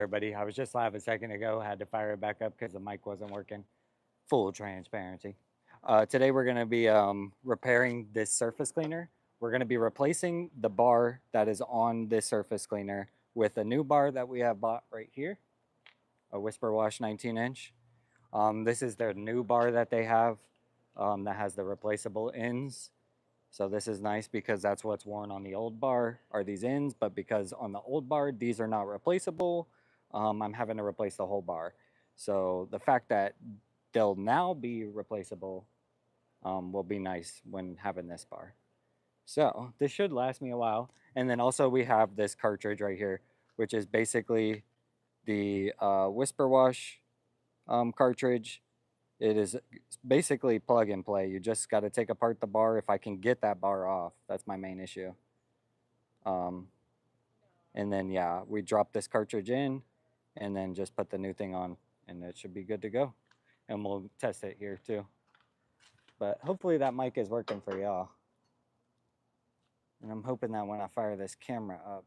Everybody, I was just live a second ago, had to fire it back up because the mic wasn't working. Full transparency. Today we're going to be repairing this surface cleaner. We're going to be replacing the bar that is on this surface cleaner with a new bar that we have bought right here, a Whisper Wash 19-inch. This is their new bar that they have that has the replaceable ends. So this is nice because that's what's worn on the old bar are these ends, but because on the old bar, these are not replaceable, I'm having to replace the whole bar. So the fact that they'll now be replaceable will be nice when having this bar. So this should last me a while. And then also we have this cartridge right here, which is basically the Whisper Wash cartridge. It is basically plug and play. You just got to take apart the bar. If I can get that bar off, that's my main issue. And then, yeah, we drop this cartridge in and then just put the new thing on and it should be good to go. And we'll test it here too. But hopefully that mic is working for y'all. And I'm hoping that when I fire this camera up,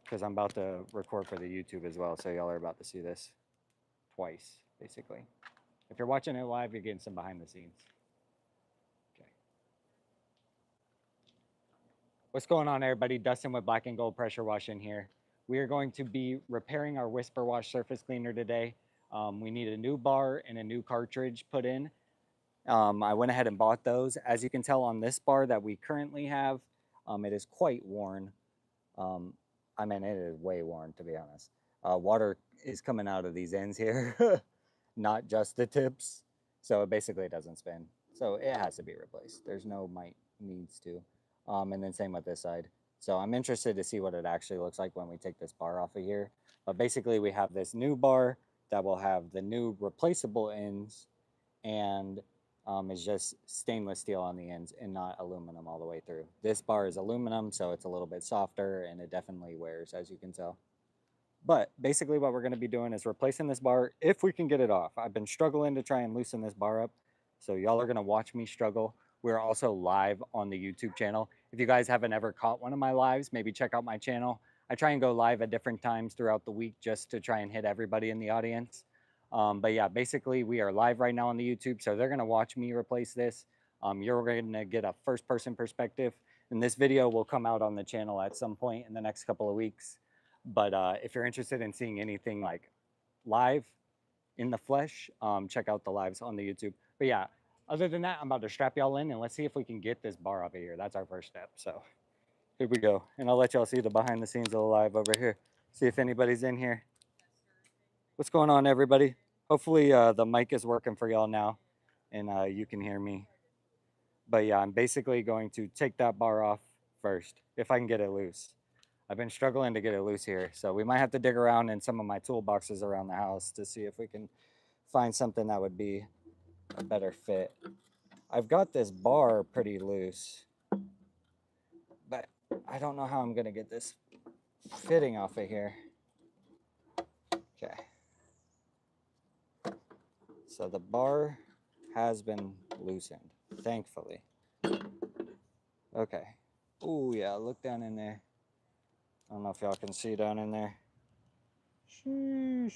because I'm about to record for the YouTube as well, so y'all are about to see this twice, basically. If you're watching it live, you're getting some behind the scenes. Okay. What's going on, everybody? Dustin with Black and Gold Pressure Washing here. We are going to be repairing our Whisper Wash surface cleaner today. We need a new bar and a new cartridge put in. I went ahead and bought those. As you can tell on this bar that we currently have, it is quite worn. I mean, it is way worn, to be honest. Water is coming out of these ends here, not just the tips. So it basically doesn't spin. So it has to be replaced. There's no might needs to. And then same with this side. So I'm interested to see what it actually looks like when we take this bar off of here. But basically we have this new bar that will have the new replaceable ends and is just stainless steel on the ends and not aluminum all the way through. This bar is aluminum, so it's a little bit softer and it definitely wears, as you can tell. But basically what we're going to be doing is replacing this bar if we can get it off. I've been struggling to try and loosen this bar up, so y'all are going to watch me struggle. We're also live on the YouTube channel. If you guys haven't ever caught one of my lives, maybe check out my channel. I try and go live at different times throughout the week just to try and hit everybody in the audience. But yeah, basically we are live right now on the YouTube, so they're going to watch me replace this. You're going to get a first-person perspective, and this video will come out on the channel at some point in the next couple of weeks. But if you're interested in seeing anything like live in the flesh, check out the lives on the YouTube. But yeah, other than that, I'm about to strap y'all in and let's see if we can get this bar off of here. That's our first step. So here we go. And I'll let y'all see the behind the scenes of the live over here. See if anybody's in here. What's going on, everybody? Hopefully the mic is working for y'all now and you can hear me. But yeah, I'm basically going to take that bar off first, if I can get it loose. I've been struggling to get it loose here, so we might have to dig around in some of my toolboxes around the house to see if we can find something that would be a better fit. I've got this bar pretty loose, but I don't know how I'm gonna get this fitting off of here. Okay. So the bar has been loosened, thankfully. Okay. Oh yeah, look down in there. I don't know if y'all can see down in there. Sheesh.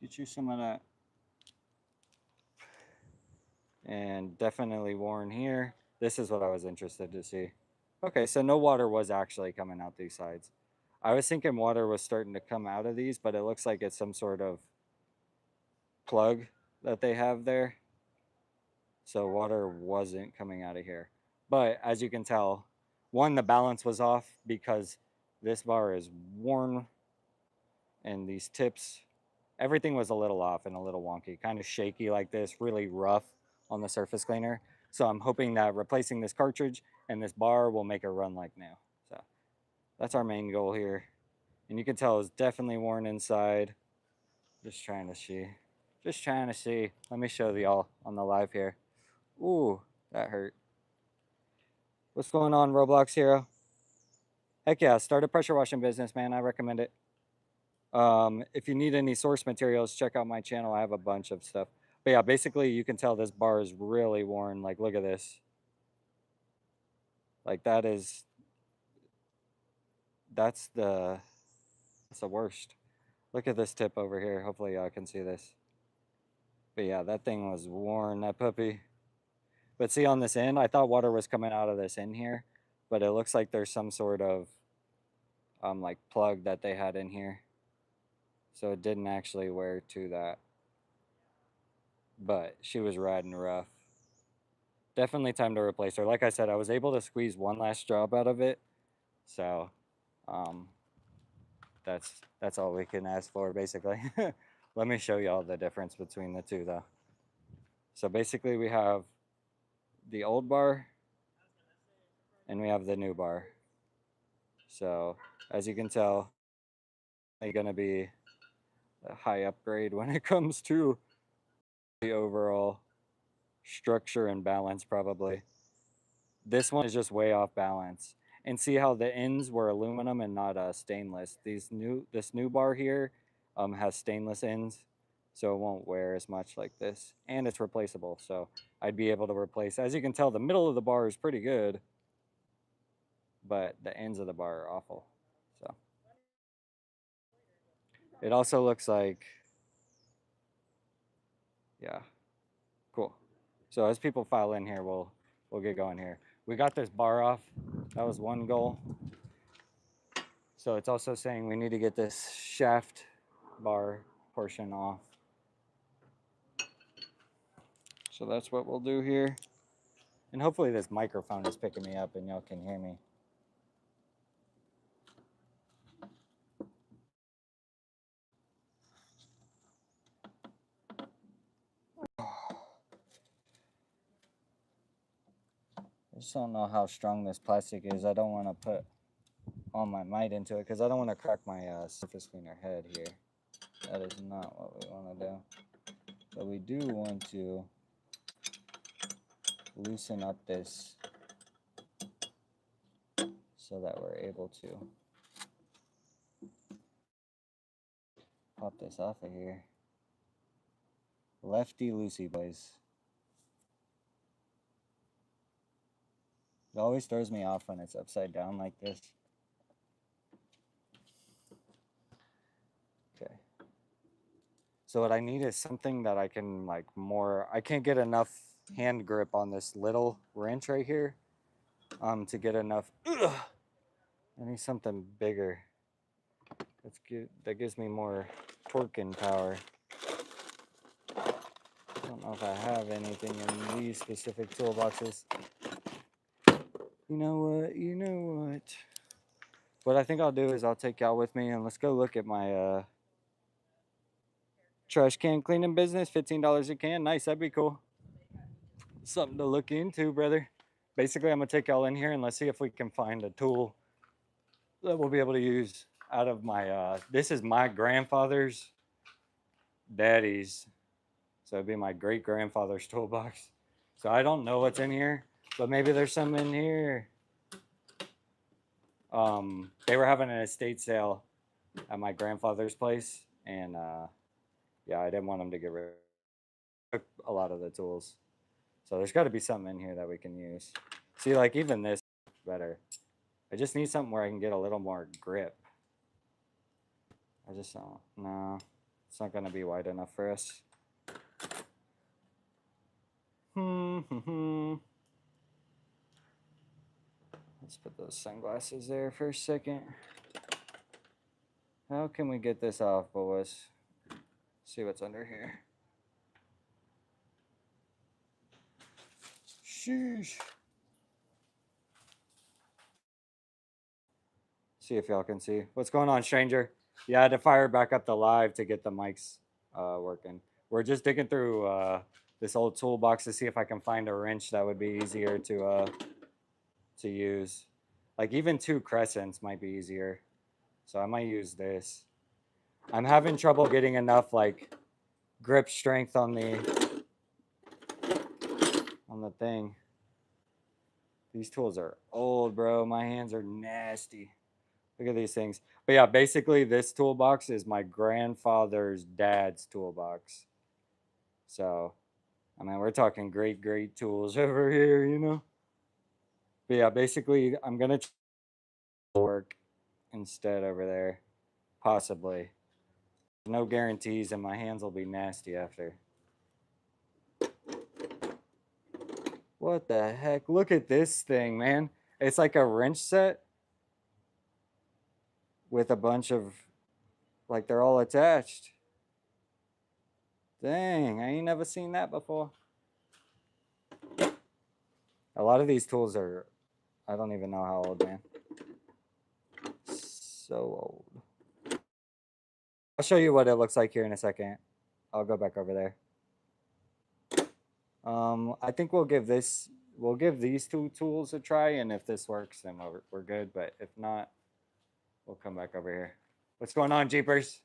Get you some of that. And definitely worn here. This is what I was interested to see. Okay, so no water was actually coming out these sides. I was thinking water was starting to come out of these, but it looks like it's some sort of plug that they have there. So water wasn't coming out of here. But as you can tell, one, the balance was off because this bar is worn and these tips, everything was a little off and a little wonky, kind of shaky like this, really rough on the surface cleaner. So I'm hoping that replacing this cartridge and this bar will make it run like new. So that's our main goal here. And you can tell it's definitely worn inside. Just trying to see. Just trying to see. Let me show y'all on the live here. Ooh, that hurt. What's going on, Roblox Hero? Heck yeah, start a pressure washing business, man. I recommend it. If you need any source materials, check out my channel. I have a bunch of stuff. But yeah, basically you can tell this bar is really worn. Like, look at this. Like that is, that's the worst. Look at this tip over here. Hopefully y'all can see this. But yeah, that thing was worn, that puppy. But see on this end, I thought water was coming out of this end here, but it looks like there's some sort of like plug that they had in here. So it didn't actually wear to that. But she was riding rough. Definitely time to replace her. Like I said, I was able to squeeze one last job out of it. So um, that's all we can ask for basically. Let me show y'all the difference between the two though. So basically we have the old bar and we have the new bar. So as you can tell, it's going to be a high upgrade when it comes to the overall structure and balance probably. This one is just way off balance. And see how the ends were aluminum and not stainless. This new bar here has stainless ends, so it won't wear as much like this. And it's replaceable, so I'd be able to replace. As you can tell, the middle of the bar is pretty good, but the ends of the bar are awful. So it also looks like, yeah, cool. So as people file in here, we'll get going here. We got this bar off. That was one goal. So it's also saying we need to get this shaft bar portion off. So that's what we'll do here. And hopefully this microphone is picking me up and y'all can hear me. I just don't know how strong this plastic is. I don't want to put all my might into it because I don't want to crack my surface cleaner head here. That is not what we want to do. But we do want to loosen up this so that we're able to pop this off of here. Lefty loosey, boys. It always throws me off when it's upside down like this. Okay. So what I need is something that I can like more, I can't get enough hand grip on this little wrench right here to get enough. Ugh, I need something bigger. That gives me more torque and power. I don't know if I have anything in these specific toolboxes. You know what? What I think I'll do is I'll take y'all with me and let's go look at my trash can cleaning business. $15 a can. Nice, that'd be cool. Something to look into, brother. Basically, I'm gonna take y'all in here and let's see if we can find a tool that we'll be able to use out of my, this is my grandfather's daddy's. So it'd be my great grandfather's toolbox. So I don't know what's in here, but maybe there's some in here. They were having an estate sale at my grandfather's place, and yeah, I didn't want them to get rid of a lot of the tools. So there's got to be something in here that we can use. See, like even this better. I just need something where I can get a little more grip. I just don't. No, it's not gonna be wide enough for us. Let's put those sunglasses there for a second. How can we get this off, boys? See what's under here. Sheesh. See if y'all can see. What's going on, stranger? Yeah, I had to fire back up the live to get the mics working. We're just digging through this old toolbox to see if I can find a wrench that would be easier to use. Like even 2 crescents might be easier. So I might use this. I'm having trouble getting enough like grip strength on the thing. These tools are old, bro. My hands are nasty. Look at these things. But yeah, basically this toolbox is my grandfather's dad's toolbox. So, I mean, we're talking great tools over here, you know? But yeah, basically I'm going to work instead over there. Possibly. No guarantees, and my hands will be nasty after. What the heck? Look at this thing, man. It's like a wrench set with a bunch of, like, they're all attached. Dang, I ain't never seen that before. A lot of these tools are, I don't even know how old, man. So old. I'll show you what it looks like here in a second. I'll go back over there. I think we'll give these two tools a try, and if this works, then we're good. But if not, we'll come back over here. What's going on, Jeepers?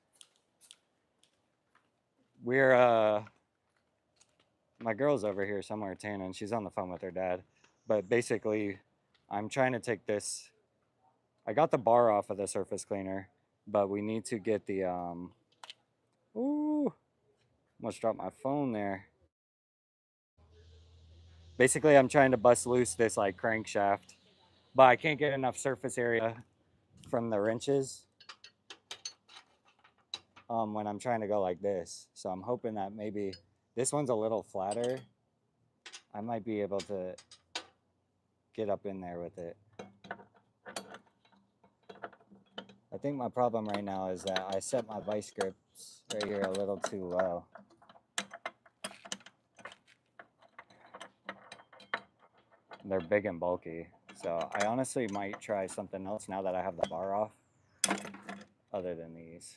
We're my girl's over here somewhere tanning. She's on the phone with her dad. But basically, I'm trying to take this. I got the bar off of the surface cleaner, but we need to get the ooh, almost dropped my phone there. Basically, I'm trying to bust loose this like crankshaft, but I can't get enough surface area from the wrenches when I'm trying to go like this. So I'm hoping that maybe this one's a little flatter. I might be able to get up in there with it. I think my problem right now is that I set my vice grips right here a little too low. They're big and bulky. So I honestly might try something else now that I have the bar off, other than these.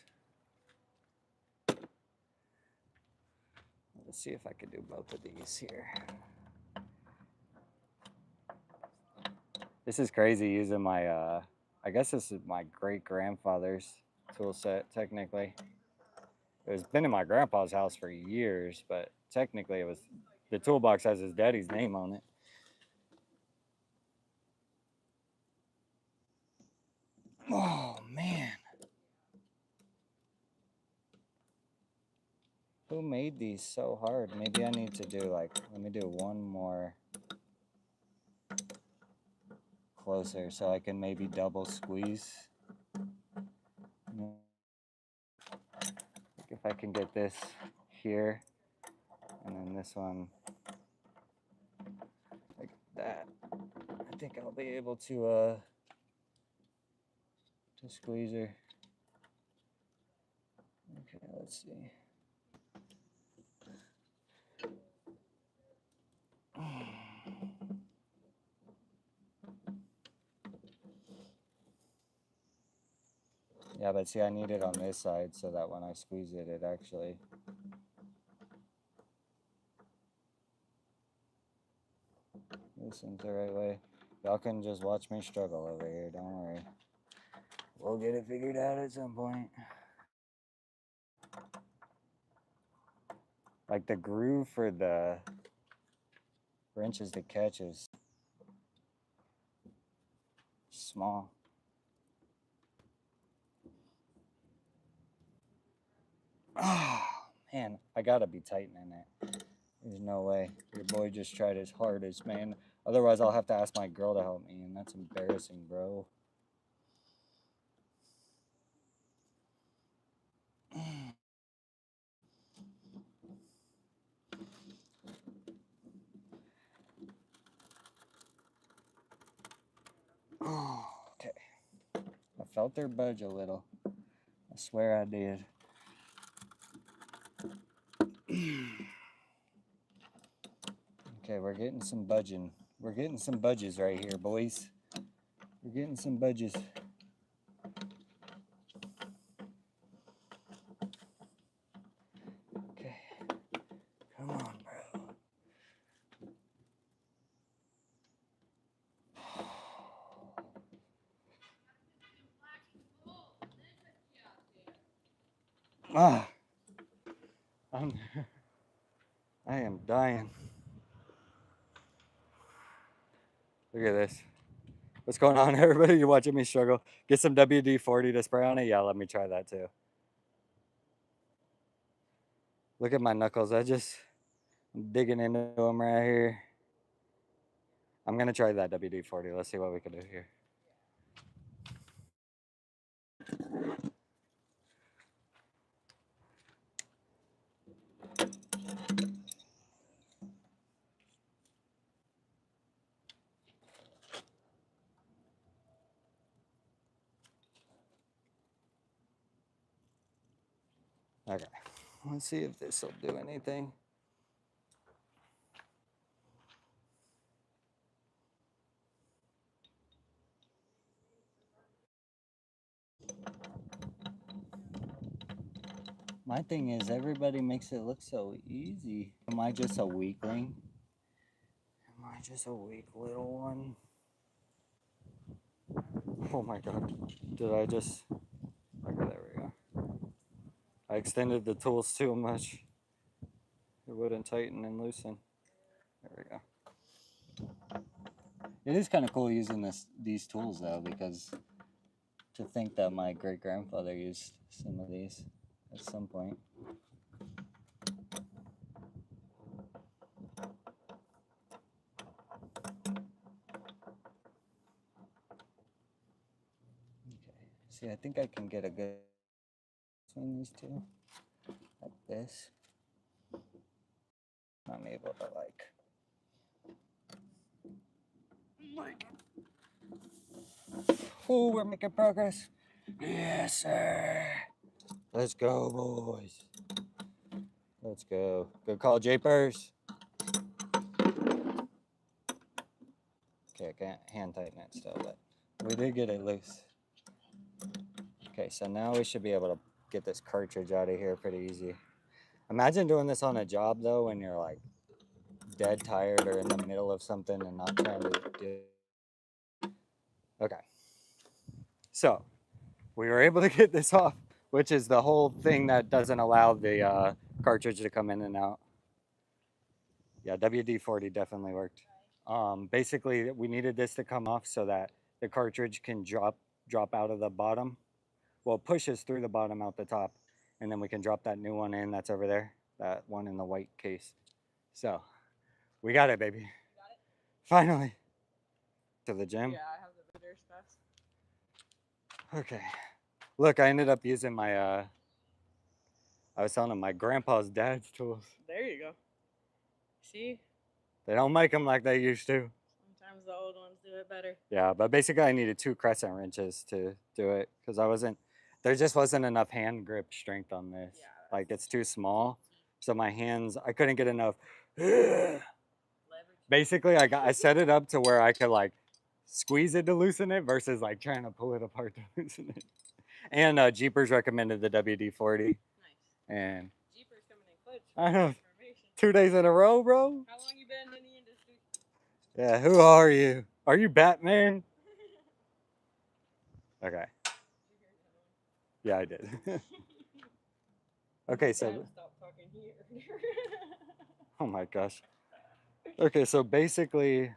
Let's see if I could do both of these here. This is crazy using my, I guess this is my great-grandfather's tool set, technically. It's been in my grandpa's house for years, but technically it was, the toolbox has his daddy's name on it. Oh, man. Who made these so hard? Maybe I need to do like, let me do one more closer so I can maybe double squeeze. If I can get this here and then this one like that, I think I'll be able to squeeze her. Okay, let's see. Yeah, but see, I need it on this side so that when I squeeze it, it actually... listens the right way. Y'all can just watch me struggle over here, don't worry. We'll get it figured out at some point. Like the groove for the wrenches to catch is small. Oh, man, I gotta be tightening it. There's no way. Your boy just tried his hardest, man. Otherwise, I'll have to ask my girl to help me, and that's embarrassing, bro. Oh, okay. I felt her budge a little. I swear I did. Okay, we're getting some budging. We're getting some budges right here, boys. We're getting some budges. Okay. Come on, bro. Ah. I am dying. Look at this. What's going on, everybody? You're watching me struggle. Get some WD-40 to spray on it? Yeah, let me try that too. Look at my knuckles. I'm digging into them right here. I'm going to try that WD-40. Let's see what we can do here. Okay, let's see if this will do anything. My thing is, everybody makes it look so easy. Am I just a weakling? Am I just a weak little one? Oh my god. Did I just... Okay, there we go. I extended the tools too much. It wouldn't tighten and loosen. There we go. It is kind of cool using these tools though, because to think that my great grandfather used some of these at some point. Okay. See, I think I can get a good between these two, like this. I'm able to like. Oh, we're making progress. Yes, sir. Let's go, boys. Let's go. Good call, Japers. Okay, I can't hand tighten it still, but we did get it loose. Okay, so now we should be able to get this cartridge out of here pretty easy. Imagine doing this on a job though when you're like dead tired or in the middle of something and not trying to do. Okay. So we were able to get this off, which is the whole thing that doesn't allow the cartridge to come in and out. Yeah, WD-40 definitely worked. Basically, we needed this to come off so that the cartridge can drop out of the bottom. Well, it pushes through the bottom out the top, and then we can drop that new one in that's over there, that one in the white case. So we got it, baby. Got it? Finally. To the gym? Yeah, I have the visitors pass. Okay. Look, I ended up using my, I was telling him my grandpa's dad's tools. There you go. See? They don't make them like they used to. Sometimes the old ones do it better. Yeah, but basically I needed 2 crescent wrenches to do it because there just wasn't enough hand grip strength on this. Yeah, like it's too small. So my hands, I couldn't get enough. Basically, I set it up to where I could like squeeze it to loosen it versus like trying to pull it apart to loosen it. And Jeepers recommended the WD-40. Nice. And Jeepers coming in clutch. I know. 2 days in a row, bro. How long you been in the industry? Yeah, who are you? Are you Batman? Okay. Yeah, I did. Okay, so. Stop talking here. Oh my gosh. Okay, so basically,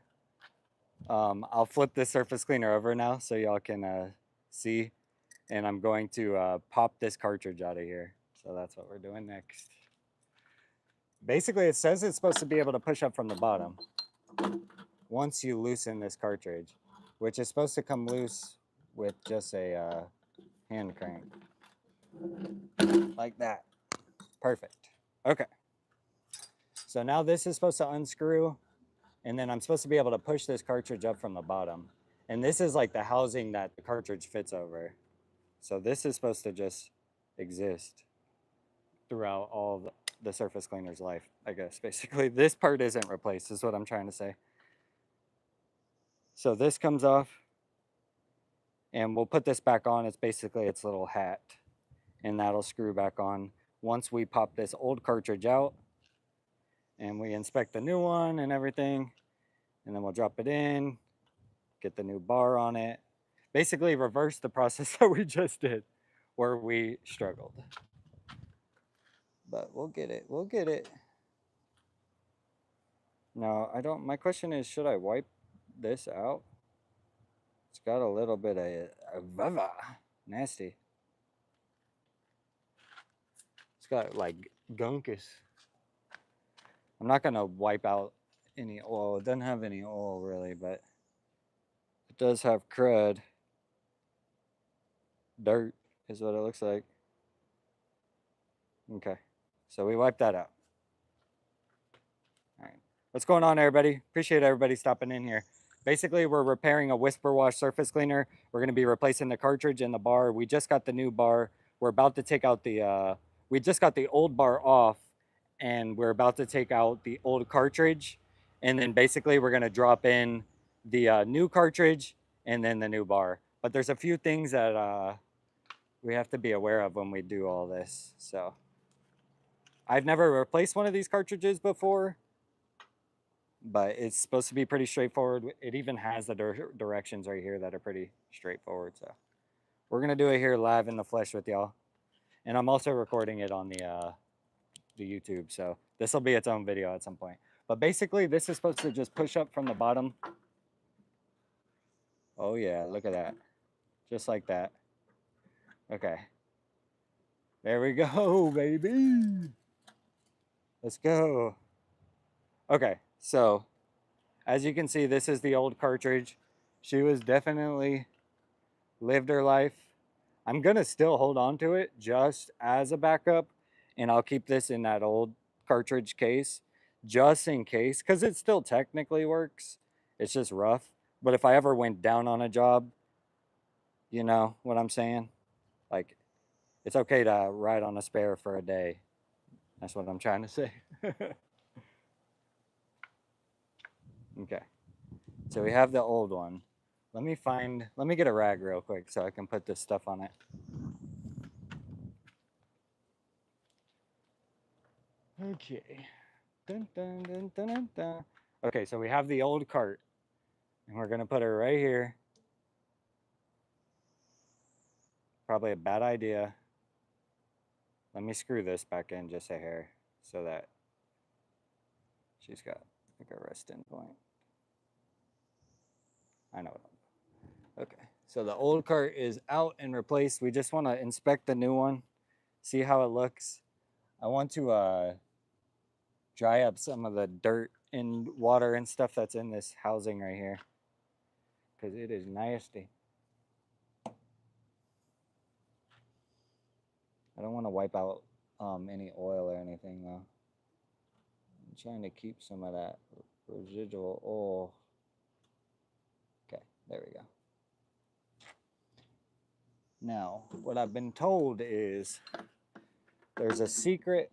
I'll flip this surface cleaner over now so y'all can see. And I'm going to pop this cartridge out of here. So that's what we're doing next. Basically, it says it's supposed to be able to push up from the bottom once you loosen this cartridge, which is supposed to come loose with just a hand crank. Like that. Perfect. Okay. So now this is supposed to unscrew, and then I'm supposed to be able to push this cartridge up from the bottom. And this is like the housing that the cartridge fits over. So this is supposed to just exist throughout all the surface cleaner's life, I guess. Basically, this part isn't replaced, is what I'm trying to say. So this comes off, and we'll put this back on. It's basically its little hat, and that'll screw back on once we pop this old cartridge out, and we inspect the new one and everything, and then we'll drop it in, get the new bar on it. Basically reverse the process that we just did, where we struggled. But we'll get it. We'll get it. No, I don't. My question is, should I wipe this out? It's got a little bit of nasty. It's got like gunkus. I'm not gonna wipe out any oil. It doesn't have any oil really, but it does have crud. Dirt is what it looks like. Okay, so we wiped that out. All right, what's going on, everybody? Appreciate everybody stopping in here. Basically, we're repairing a Whisper Wash surface cleaner. We're going to be replacing the cartridge and the bar. We just got the new bar. We're about to take out the we just got the old bar off and we're about to take out the old cartridge. And then basically we're going to drop in the new cartridge and then the new bar. But there's a few things that we have to be aware of when we do all this. So I've never replaced one of these cartridges before, but it's supposed to be pretty straightforward. It even has the directions right here that are pretty straightforward. So we're going to do it here live in the flesh with y'all. And I'm also recording it on the YouTube. So this will be its own video at some point. But basically, this is supposed to just push up from the bottom. Oh yeah, look at that. Just like that. Okay. There we go, baby. Let's go. Okay, so as you can see, this is the old cartridge. She was definitely lived her life. I'm gonna still hold on to it just as a backup, and I'll keep this in that old cartridge case just in case, because it still technically works. It's just rough. But if I ever went down on a job, you know what I'm saying? Like, it's okay to ride on a spare for a day. That's what I'm trying to say. Okay. So we have the old one. Let me get a rag real quick so I can put this stuff on it. Okay. Dun, dun, dun, dun, dun, dun. Okay, so we have the old cart, and we're gonna put her right here. Probably a bad idea. Let me screw this back in just a hair so that she's got like a resting point. I know. Okay, so the old cart is out and replaced. We just want to inspect the new one, see how it looks. I want to dry up some of the dirt and water and stuff that's in this housing right here, because it is nasty. I don't want to wipe out any oil or anything though. I'm trying to keep some of that residual oil. Okay, there we go. Now, what I've been told is there's a secret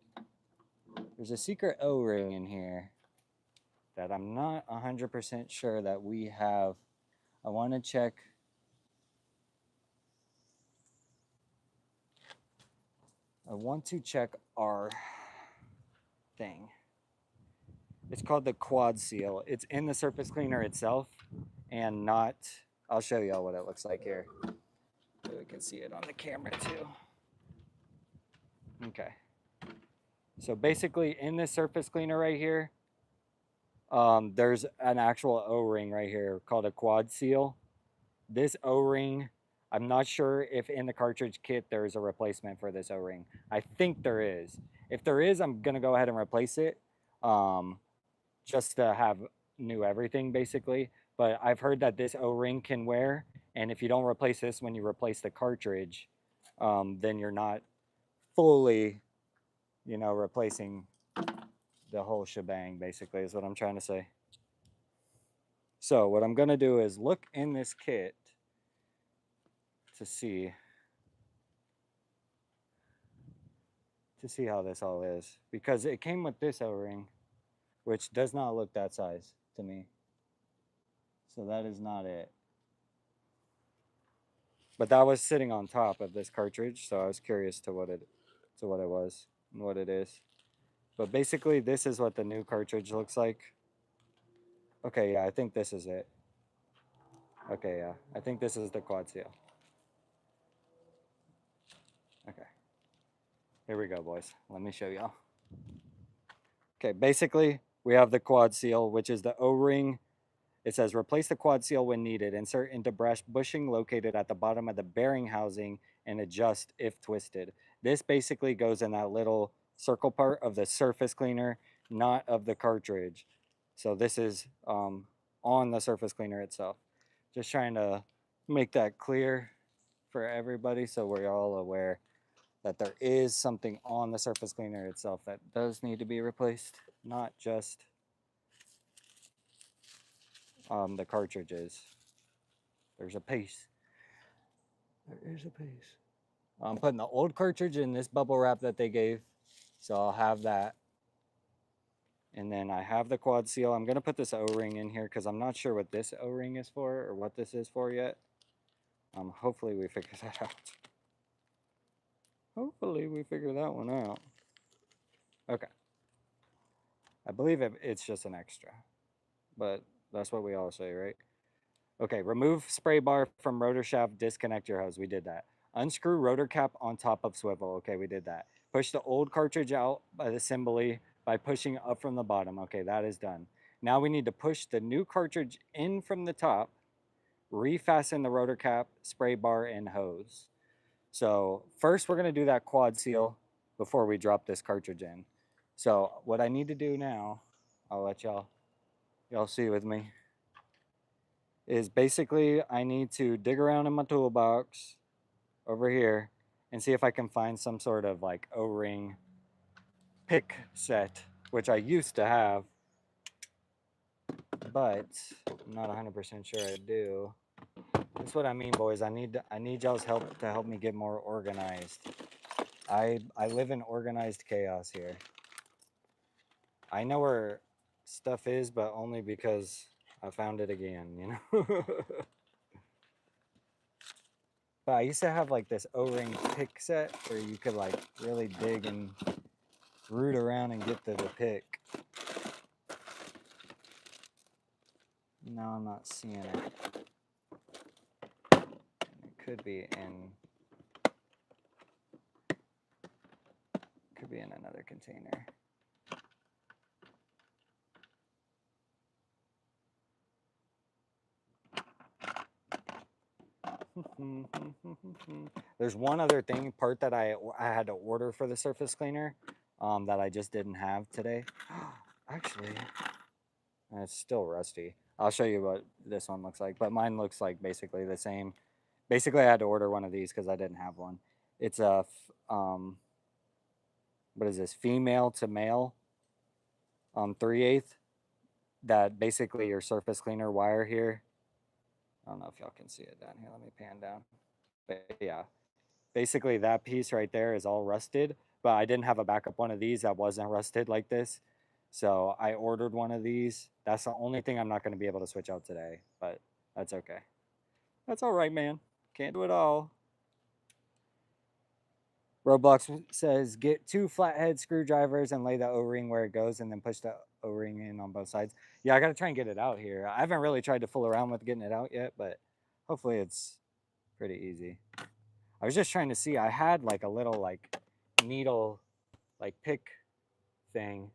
O-ring in here that I'm not 100% sure that we have. I want to check. I want to check our thing. It's called the quad seal. It's in the surface cleaner itself and not, I'll show y'all what it looks like here. So we can see it on the camera too. Okay. So basically in this surface cleaner right here, there's an actual O-ring right here called a quad seal. This O-ring, I'm not sure if in the cartridge kit there's a replacement for this O-ring. I think there is. If there is, I'm gonna go ahead and replace it, just to have new everything basically. But I've heard that this O-ring can wear, and if you don't replace this when you replace the cartridge, then you're not fully, you know, replacing the whole shebang basically is what I'm trying to say. So what I'm gonna do is look in this kit to see how this all is, because it came with this O-ring, which does not look that size to me. So that is not it. But that was sitting on top of this cartridge, so I was curious to what it was and what it is. But basically this is what the new cartridge looks like. Okay, yeah, I think this is it. Okay, yeah, I think this is the quad seal. Okay. Here we go, boys. Let me show y'all. Okay, basically, we have the quad seal, which is the O-ring. It says, replace the quad seal when needed. Insert into brush bushing located at the bottom of the bearing housing and adjust if twisted. This basically goes in that little circle part of the surface cleaner, not of the cartridge. So this is on the surface cleaner itself. Just trying to make that clear for everybody so we're all aware that there is something on the surface cleaner itself that does need to be replaced, not just the cartridges. There's a piece. There is a piece. I'm putting the old cartridge in this bubble wrap that they gave. So I'll have that. And then I have the quad seal. I'm going to put this O-ring in here because I'm not sure what this O-ring is for or what this is for yet. Hopefully we figure that out. Hopefully we figure that one out. Okay. I believe it's just an extra, but that's what we all say, right? Okay, remove spray bar from rotor shaft, disconnect your hose. We did that. Unscrew rotor cap on top of swivel. Okay, we did that. Push the old cartridge out by the assembly by pushing up from the bottom. Okay, that is done. Now we need to push the new cartridge in from the top, refasten the rotor cap, spray bar, and hose. So first we're gonna do that quad seal before we drop this cartridge in. So what I need to do now, I'll let y'all see with me, is basically I need to dig around in my toolbox over here and see if I can find some sort of like O-ring pick set, which I used to have, but I'm not 100% sure I do. That's what I mean, boys. I need y'all's help to help me get more organized. I live in organized chaos here. I know where stuff is, but only because I found it again, you know? But I used to have like this O-ring pick set where you could like really dig and root around and get to the pick. No, I'm not seeing it. It could be in another container. There's one other part that I had to order for the surface cleaner that I just didn't have today. Actually, it's still rusty. I'll show you what this one looks like, but mine looks like basically the same. Basically, I had to order one of these because I didn't have one. It's a, what is this, female to male 3/8. That basically your surface cleaner wire here. I don't know if y'all can see it down here. Let me pan down. But yeah, basically that piece right there is all rusted, but I didn't have a backup one of these that wasn't rusted like this. So I ordered one of these. That's the only thing I'm not going to be able to switch out today, but that's okay. That's all right, man. Can't do it all. Roblox says get 2 flathead screwdrivers and lay the O-ring where it goes and then push the O-ring in on both sides. Yeah, I got to try and get it out here. I haven't really tried to fool around with getting it out yet, but hopefully it's pretty easy. I was just trying to see. I had like a little like needle like pick thing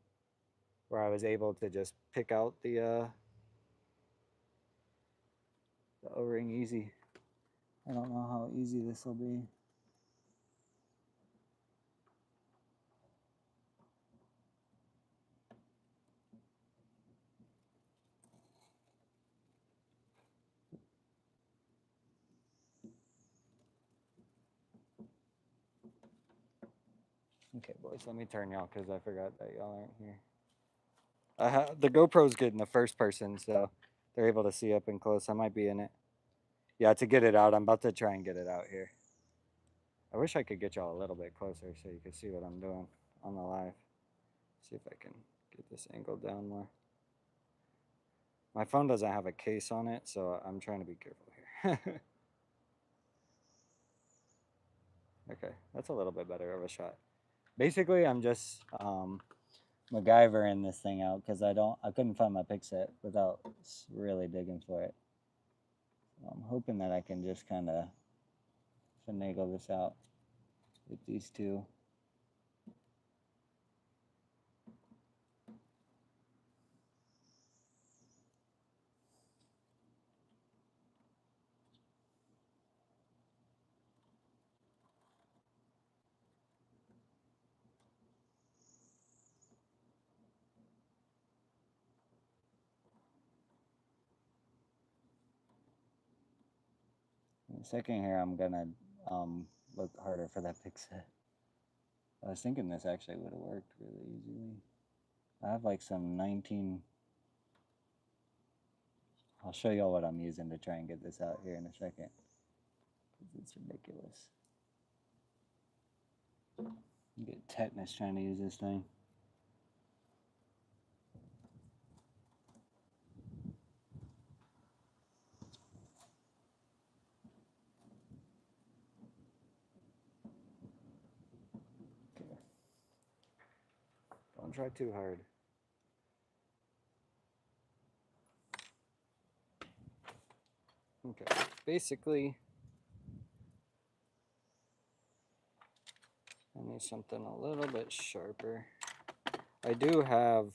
where I was able to just pick out the O-ring easy. I don't know how easy this will be. Okay, boys, let me turn y'all because I forgot that y'all aren't here. The GoPro's good in the first person, so they're able to see up and close. I might be in it. Yeah, to get it out, I'm about to try and get it out here. I wish I could get y'all a little bit closer so you could see what I'm doing on the live. See if I can get this angle down more. My phone doesn't have a case on it, so I'm trying to be careful here. Okay, that's a little bit better of a shot. Basically, I'm just MacGyvering this thing out because I couldn't find my pick set without really digging for it. So I'm hoping that I can just kind of finagle this out with these two. In a second here, I'm gonna look harder for that pick set. I was thinking this actually would have worked really easily. I have like some 19. I'll show y'all what I'm using to try and get this out here in a second. It's ridiculous. Get tetanus trying to use this thing. Okay. Don't try too hard. Okay, basically, I need something a little bit sharper. I do have,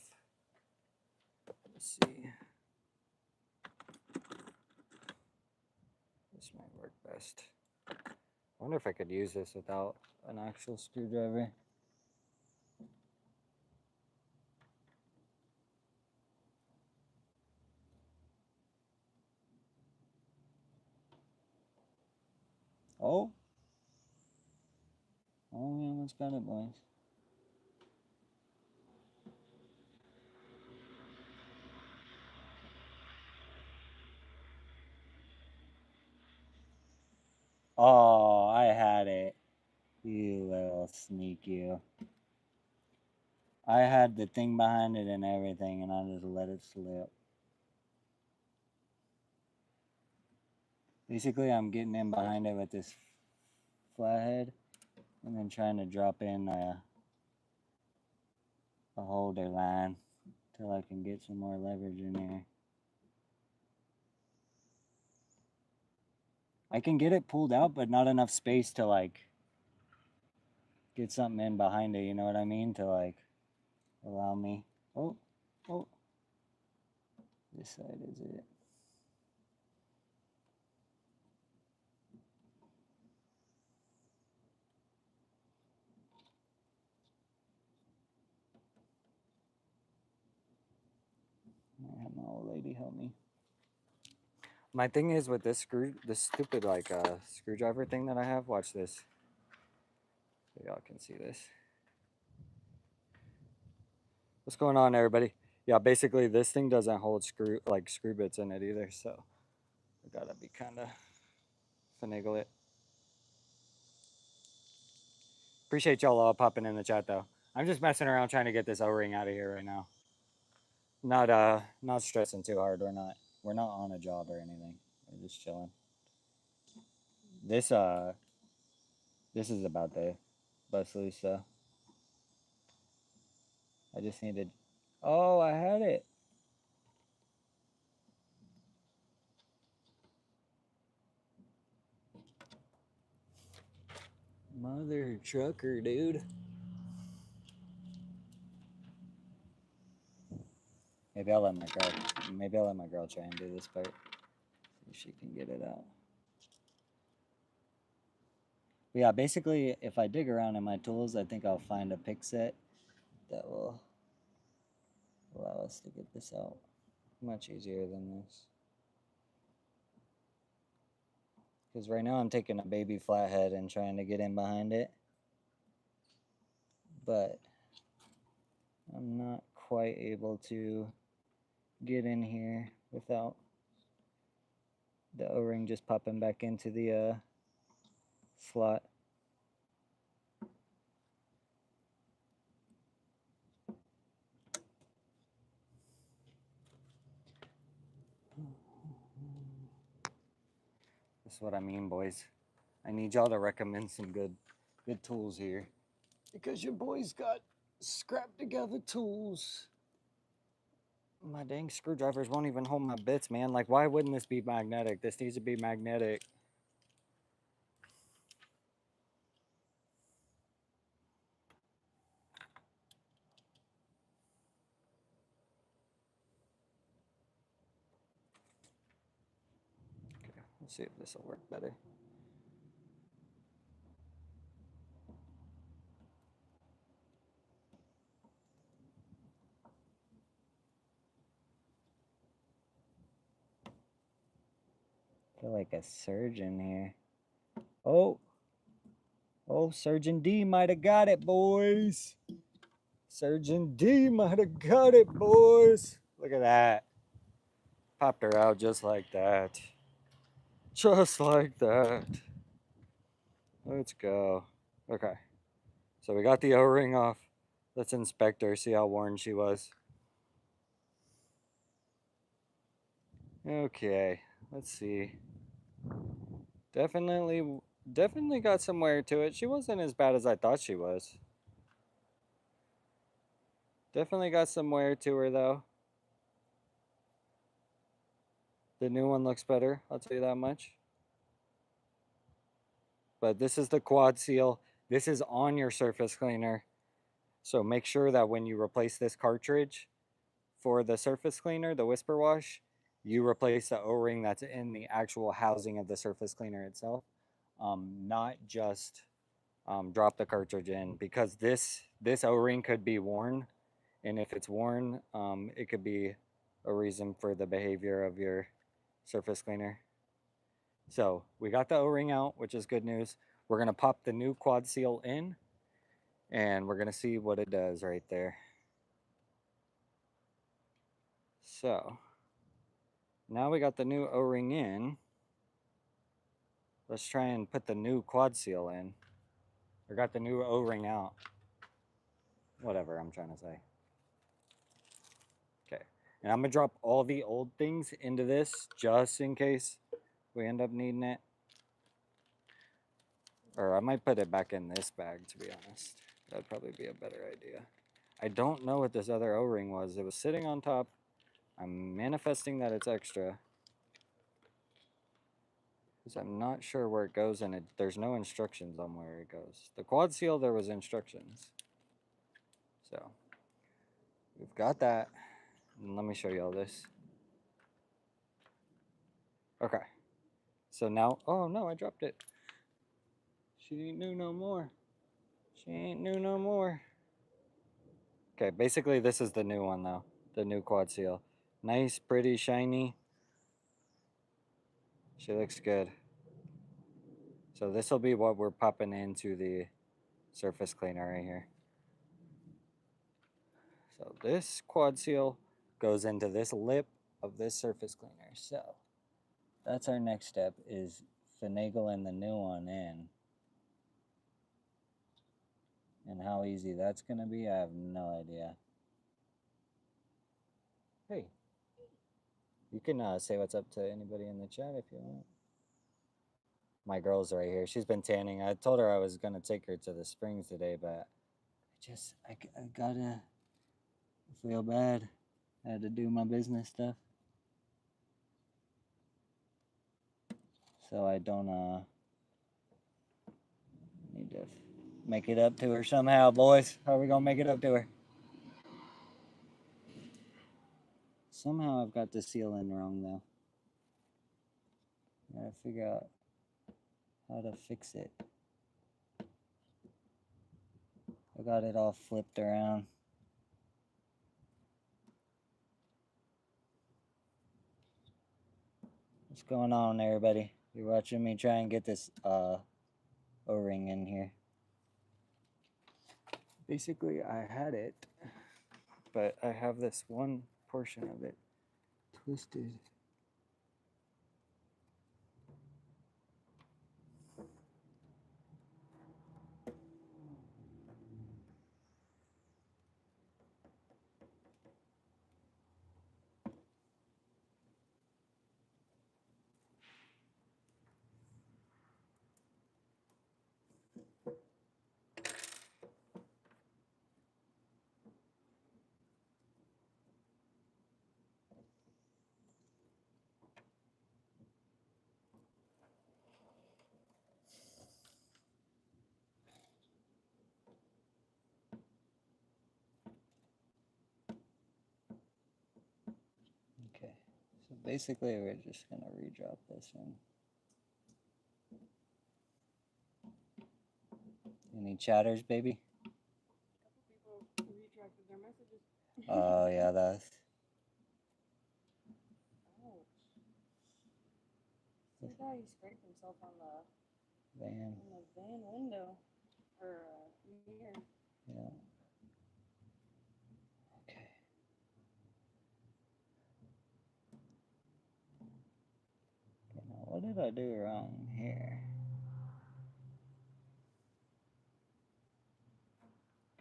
let's see, this might work best. I wonder if I could use this without an actual screwdriver. Oh, oh, we almost got it, boys. Oh, I had it. You little sneak, you. I had the thing behind it and everything, and I just let it slip. Basically, I'm getting in behind it with this flathead, and then trying to drop in a holder line till I can get some more leverage in there. I can get it pulled out, but not enough space to like get something in behind it, you know what I mean? To like allow me. Oh, oh. This side is it. I have my old lady help me. My thing is with this stupid like screwdriver thing that I have. Watch this. So y'all can see this. What's going on, everybody? Yeah, basically this thing doesn't hold screw bits in it either, so I gotta be kind of finagle it. Appreciate y'all all popping in the chat though. I'm just messing around trying to get this O-ring out of here right now. Not stressing too hard. We're not on a job or anything. We're just chilling. This is about to bust loose, so I just needed. Oh, I had it. Mother trucker, dude. Maybe I'll let my girl try and do this part. See if she can get it out. But yeah, basically, if I dig around in my tools, I think I'll find a pick set that will allow us to get this out much easier than this. Because right now I'm taking a baby flathead and trying to get in behind it. But I'm not quite able to get in here without the O-ring just popping back into the slot. That's what I mean, boys. I need y'all to recommend some good tools here. Because your boys got scrapped together tools. My dang screwdrivers won't even hold my bits, man. Like, why wouldn't this be magnetic? This needs to be magnetic. Okay, let's see if this will work better. I feel like a surgeon here. Oh, Surgeon D might have got it, boys. Surgeon D might have got it, boys. Look at that. Popped her out just like that. Just like that. Let's go. Okay. So we got the O-ring off. Let's inspect her, see how worn she was. Okay, let's see. Definitely got some wear to it. She wasn't as bad as I thought she was. Definitely got some wear to her though. The new one looks better, I'll tell you that much. But this is the quad seal. This is on your surface cleaner. So make sure that when you replace this cartridge for the surface cleaner, the Whisper Wash, you replace the O-ring that's in the actual housing of the surface cleaner itself. Not just drop the cartridge in, because this O-ring could be worn, and if it's worn, it could be a reason for the behavior of your surface cleaner. So we got the O-ring out, which is good news. We're gonna pop the new quad seal in, and we're gonna see what it does right there. So now we got the new O-ring in. Let's try and put the new quad seal in. We got the new O-ring out. Whatever I'm trying to say. Okay, and I'm gonna drop all the old things into this just in case we end up needing it. Or I might put it back in this bag, to be honest. That'd probably be a better idea. I don't know what this other O-ring was. It was sitting on top. I'm manifesting that it's extra, because I'm not sure where it goes, and there's no instructions on where it goes. The quad seal, there was instructions. So we've got that. And let me show you all this. Okay. So now, oh no, I dropped it. She ain't new no more. She ain't new no more. Okay, basically this is the new one though. The new quad seal. Nice, pretty, shiny. She looks good. So this will be what we're popping into the surface cleaner right here. So this quad seal goes into this lip of this surface cleaner. So that's our next step, is finagling the new one in. And how easy that's going to be, I have no idea. Hey, you can say what's up to anybody in the chat if you want. My girl's right here. She's been tanning. I told her I was going to take her to the springs today, but I gotta feel bad. I had to do my business stuff. So I don't need to make it up to her somehow, boys. How are we gonna make it up to her? Somehow I've got the seal in wrong though. I gotta figure out how to fix it. I got it all flipped around. What's going on, everybody? You're watching me try and get this O-ring in here. Basically, I had it, but I have this one portion of it twisted. Okay, so basically we're just gonna redrop this in. Any chatters, baby? A couple people retracted their messages. Oh yeah, that's. Ouch. See that? He scraped himself on the Van. van window. Or mirror. Yeah. Okay. Okay, now what did I do wrong here?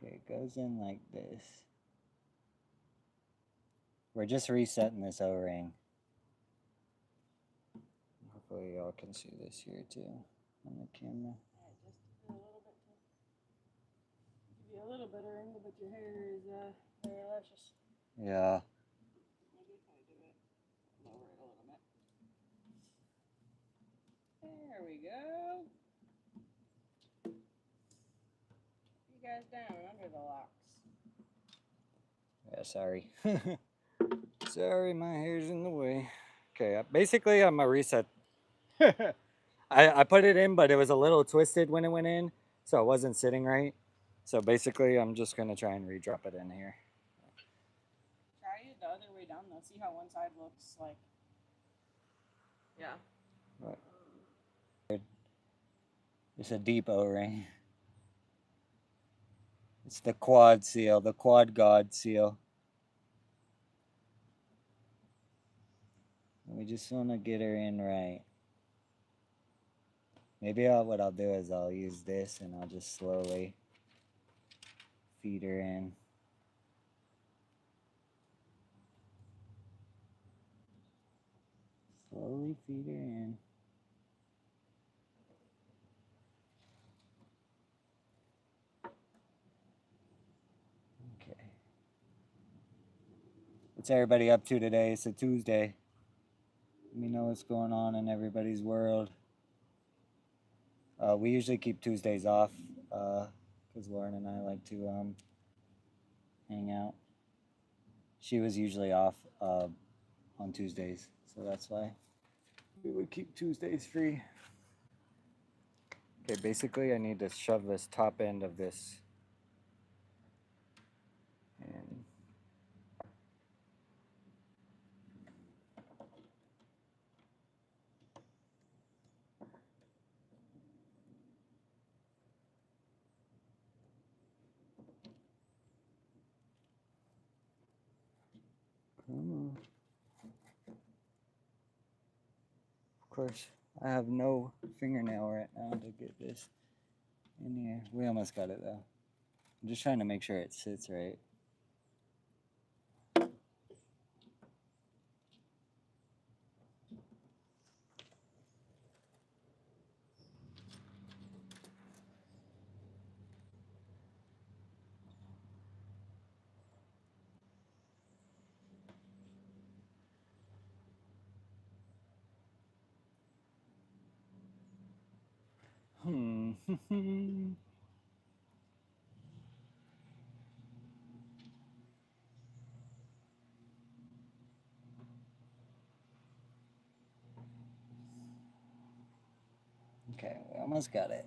Okay, it goes in like this. We're just resetting this O-ring. Hopefully y'all can see this here too on the camera. Give you a little better angle, but your hair is very luscious. Yeah. Maybe if I do it, lower it a little bit. There we go. You guys down under the locks. Yeah, sorry. Sorry, my hair's in the way. Okay, basically I'm a reset. I put it in, but it was a little twisted when it went in, so it wasn't sitting right. So basically I'm just gonna try and re-drop it in here. Try it the other way down though. See how one side looks like. Yeah. What? It's a deep O-ring. It's the quad seal, the quad god seal. We just want to get her in right. Maybe what I'll do is I'll use this and I'll just slowly feed her in. Slowly feed her in. Okay. What's everybody up to today? It's a Tuesday. Let me know what's going on in everybody's world. We usually keep Tuesdays off because Lauren and I like to hang out. She was usually off on Tuesdays, so that's why we would keep Tuesdays free. Okay, basically I need to shove this top end of this in. Come on. Of course, I have no fingernail right now to get this in here. We almost got it though. I'm just trying to make sure it sits right. Okay, we almost got it.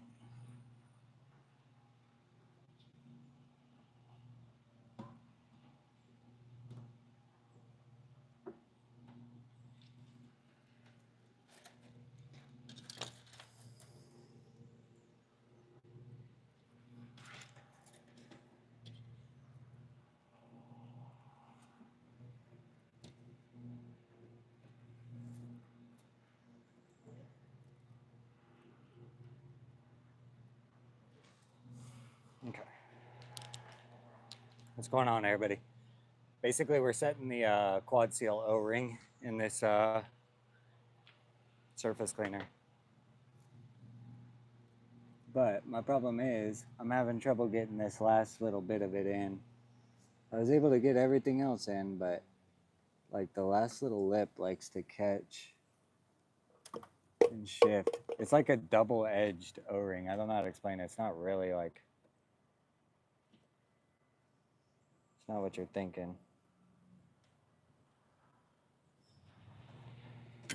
Okay. What's going on, everybody? Basically, we're setting the quad seal O-ring in this surface cleaner. But my problem is I'm having trouble getting this last little bit of it in. I was able to get everything else in, but like the last little lip likes to catch and shift. It's like a double-edged O-ring. I don't know how to explain it. It's not really like, it's not what you're thinking.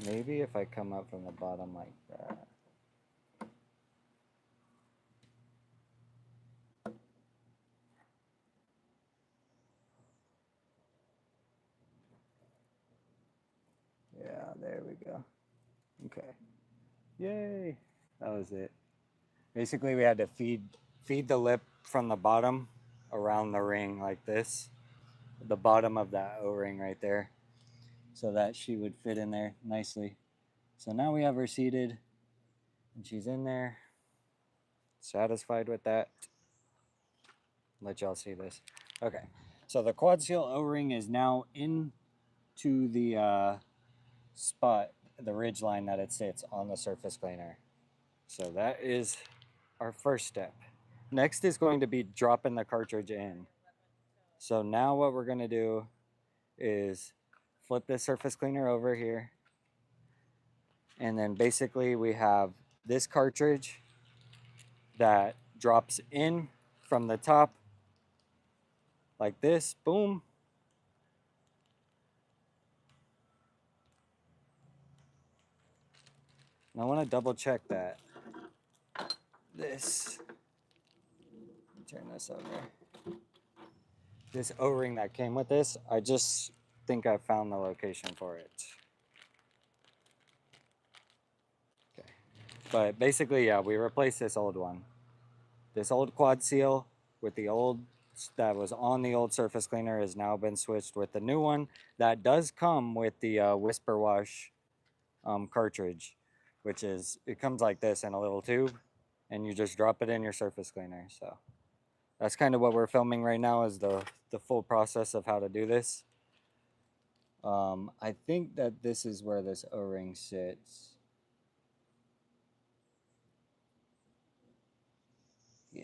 Maybe if I come up from the bottom like that. Yeah, there we go. Okay. Yay. That was it. Basically, we had to feed the lip from the bottom around the ring like this. The bottom of that O-ring right there. So that she would fit in there nicely. So now we have her seated and she's in there. Satisfied with that. let y'all see this. Okay, so the quad seal O-ring is now into the spot, the ridge line that it sits on the surface cleaner. So that is our first step. Next is going to be dropping the cartridge in. So now what we're going to do is flip this surface cleaner over here. And then basically we have this cartridge that drops in from the top like this, boom. And I want to double check that this, turn this over. This O-ring that came with this, I just think I found the location for it. Okay. But basically, yeah, we replaced this old one. This old quad seal with the old that was on the old surface cleaner has now been switched with the new one that does come with the Whisper Wash cartridge, which is, it comes like this in a little tube and you just drop it in your surface cleaner. So that's kind of what we're filming right now, is the full process of how to do this. I think that this is where this O-ring sits. Yeah.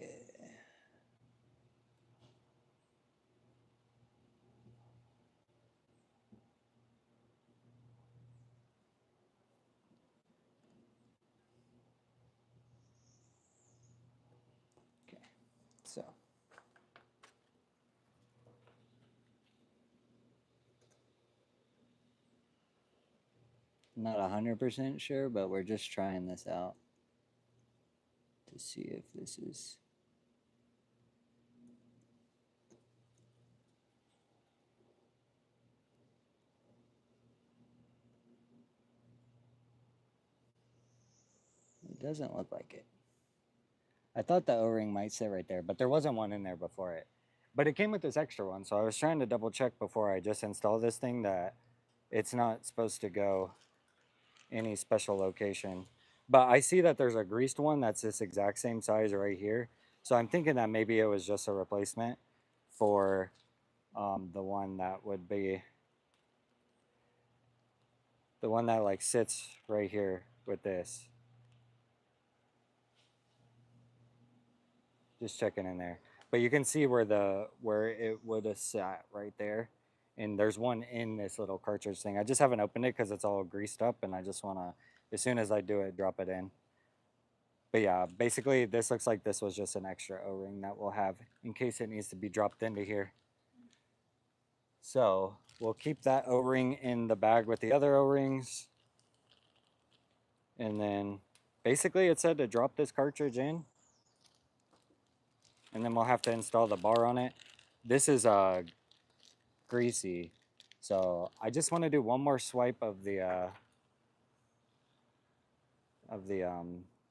Okay. So I'm not 100% sure, but we're just trying this out to see if this is. It doesn't look like it. I thought the O-ring might sit right there, but there wasn't one in there before it. But it came with this extra one, so I was trying to double check before I just install this thing that it's not supposed to go any special location. But I see that there's a greased one that's this exact same size right here. So I'm thinking that maybe it was just a replacement for the one that would be the one that like sits right here with this. Just checking in there. But you can see where it would have sat right there. And there's one in this little cartridge thing. I just haven't opened it because it's all greased up and I just want to, as soon as I do it, drop it in. But yeah, basically this looks like this was just an extra O-ring that we'll have in case it needs to be dropped into here. So we'll keep that O-ring in the bag with the other O-rings. And then basically it said to drop this cartridge in. And then we'll have to install the bar on it. This is greasy. So I just want to do one more swipe of the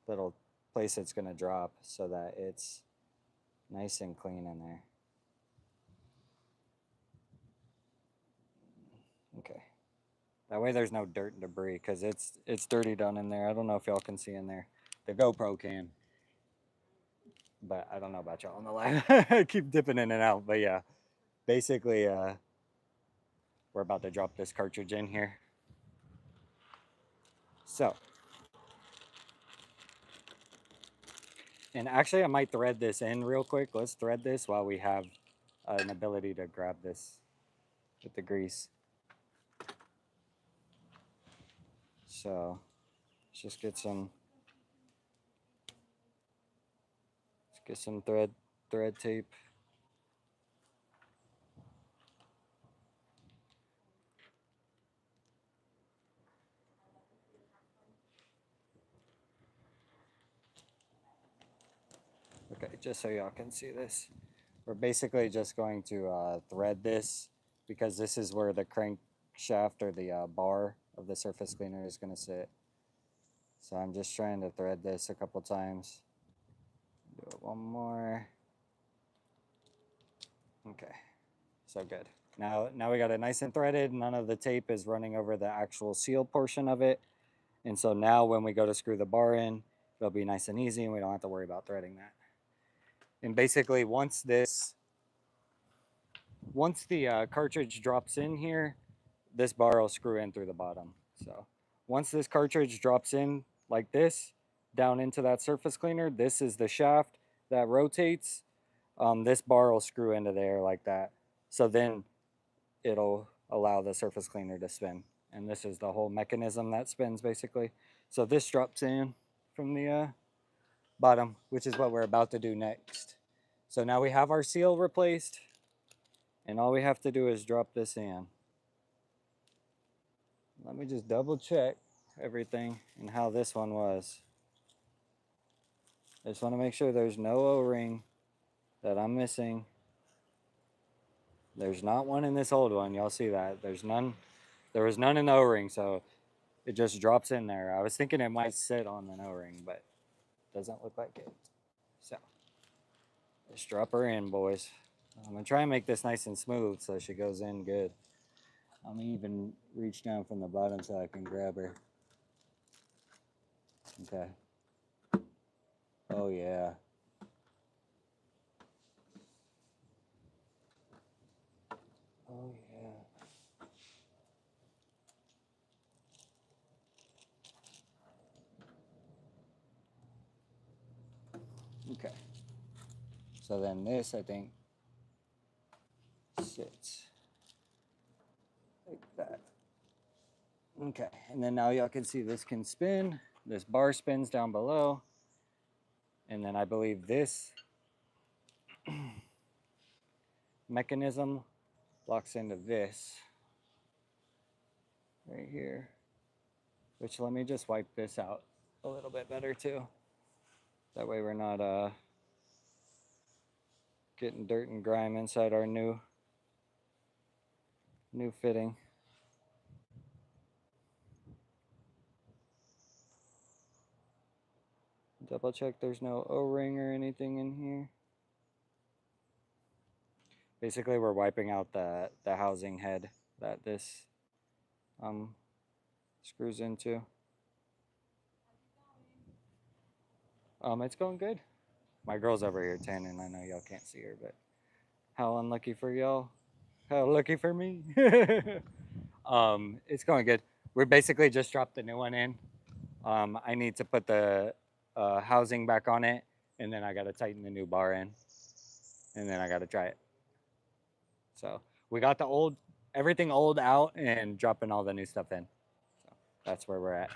little place it's going to drop so that it's nice and clean in there. Okay. That way there's no dirt and debris because it's dirty down in there. I don't know if y'all can see in there. The GoPro can. But I don't know about y'all on the live. I keep dipping in and out. But yeah, basically we're about to drop this cartridge in here. So, and actually I might thread this in real quick. Let's thread this while we have an ability to grab this with the grease. So let's just get some thread tape. Okay, just so y'all can see this. We're basically just going to thread this because this is where the crankshaft or the bar of the surface cleaner is going to sit. So I'm just trying to thread this a couple times. Do it one more. Okay, so good. Now we got it nice and threaded. None of the tape is running over the actual seal portion of it. And so now when we go to screw the bar in, it'll be nice and easy and we don't have to worry about threading that. And basically once the cartridge drops in here, this bar will screw in through the bottom. So once this cartridge drops in like this, down into that surface cleaner, this is the shaft that rotates. This bar will screw into there like that. So then it'll allow the surface cleaner to spin. And this is the whole mechanism that spins basically. So this drops in from the bottom, which is what we're about to do next. So now we have our seal replaced, and all we have to do is drop this in. Let me just double check everything and how this one was. I just want to make sure there's no O-ring that I'm missing. There's not one in this old one. Y'all see that? There's none. There was none in the O-ring, so it just drops in there. I was thinking it might sit on an O-ring, but it doesn't look like it. So let's drop her in, boys. I'm gonna try and make this nice and smooth so she goes in good. I'm gonna even reach down from the bottom so I can grab her. Okay. Oh yeah. Oh yeah. Okay. So then this, I think, sits like that. Okay, and then now y'all can see this can spin. This bar spins down below. And then I believe this mechanism locks into this right here. Which, let me just wipe this out a little bit better too. That way we're not getting dirt and grime inside our new fitting. Double check there's no O-ring or anything in here. Basically we're wiping out the housing head that this screws into. It's going good. My girl's over here tanning. I know y'all can't see her, but how unlucky for y'all. How lucky for me. It's going good. We're basically just dropped the new one in. I need to put the housing back on it, and then I got to tighten the new bar in, and then I got to try it. So we got the everything old out and dropping all the new stuff in. So that's where we're at.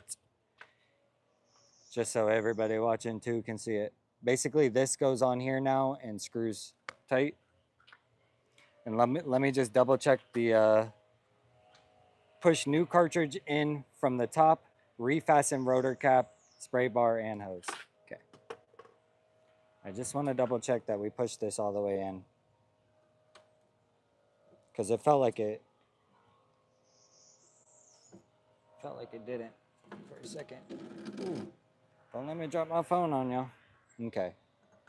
Just so everybody watching too can see it. Basically, this goes on here now and screws tight. And let me just double check the push new cartridge in from the top, refasten rotor cap, spray bar, and hose. Okay. I just want to double check that we pushed this all the way in, because it felt like it didn't for a second. Ooh. Don't let me drop my phone on y'all. Okay.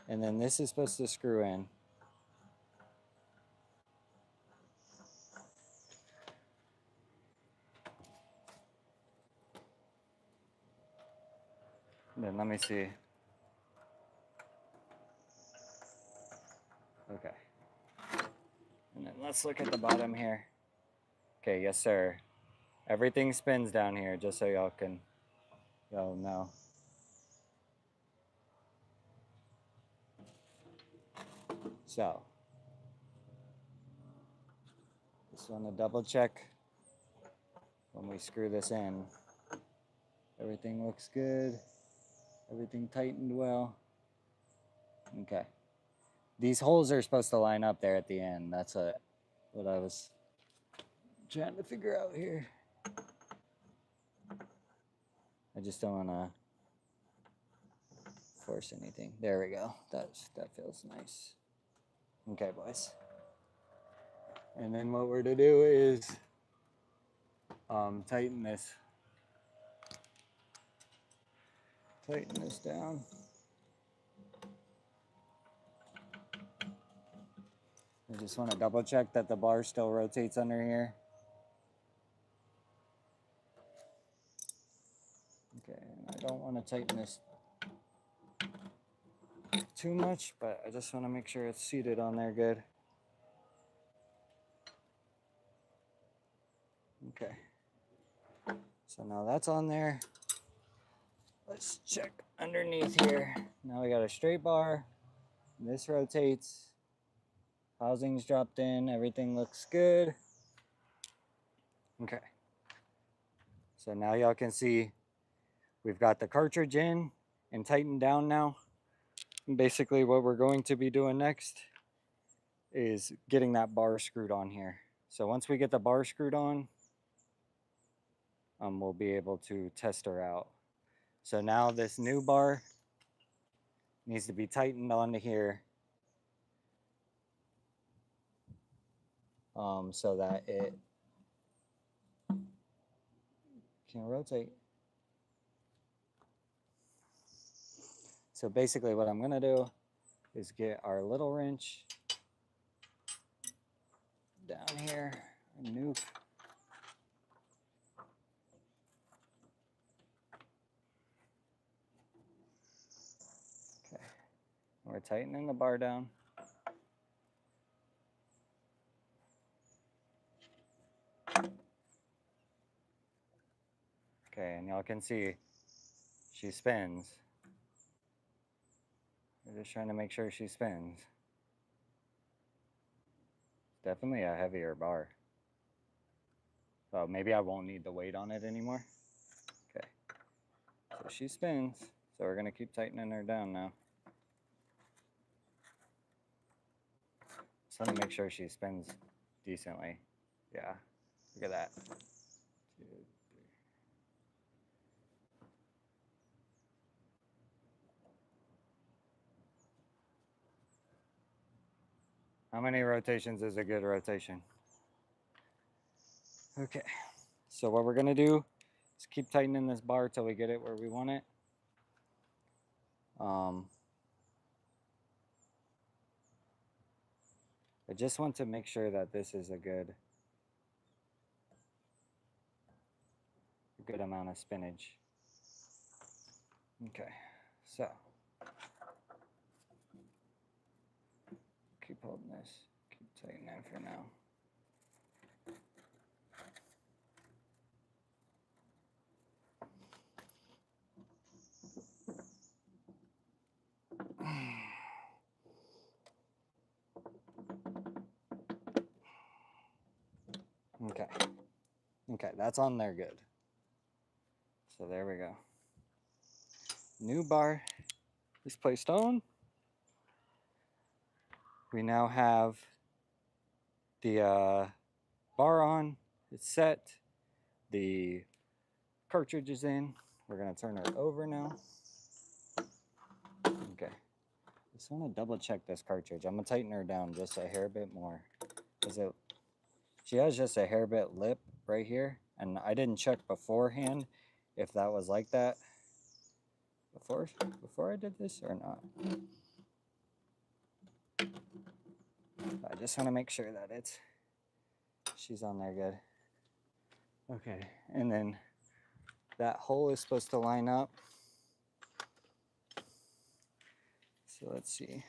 And then this is supposed to screw in. Then let me see. Okay. And then let's look at the bottom here. Okay, yes sir. Everything spins down here, just so y'all know. So, just want to double check when we screw this in. Everything looks good. Everything tightened well. Okay. These holes are supposed to line up there at the end. That's what I was trying to figure out here. I just don't want to force anything. There we go. That feels nice. Okay, boys. And then what we're to do is tighten this. Tighten this down. I just want to double check that the bar still rotates under here. Okay, and I don't want to tighten this too much, but I just want to make sure it's seated on there good. Okay. So now that's on there. Let's check underneath here. Now we got a straight bar. This rotates. Housing's dropped in. Everything looks good. Okay. So now y'all can see we've got the cartridge in and tightened down now. And basically what we're going to be doing next is getting that bar screwed on here. So once we get the bar screwed on, we'll be able to test her out. So now this new bar needs to be tightened onto here so that it can rotate. So basically what I'm gonna do is get our little wrench down here, a nuke. Okay, we're tightening the bar down. Okay, and y'all can see she spins. We're just trying to make sure she spins. Definitely a heavier bar. So maybe I won't need the weight on it anymore. Okay, so she spins. So we're gonna keep tightening her down now. Just want to make sure she spins decently. Yeah, look at that. 2, 3. How many rotations is a good rotation? Okay, so what we're gonna do is keep tightening this bar till we get it where we want it. I just want to make sure that this is a good amount of spinach. Okay, so keep holding this, keep tightening for now. Okay. Okay, that's on there good. So there we go. New bar is placed on. We now have the bar on. It's set. The cartridge is in. We're gonna turn her over now. Okay. Just want to double check this cartridge. I'm gonna tighten her down just a hair bit more. She has just a hair bit lip right here, and I didn't check beforehand if that was like that before I did this or not. I just want to make sure that she's on there good. Okay, and then that hole is supposed to line up. So let's see.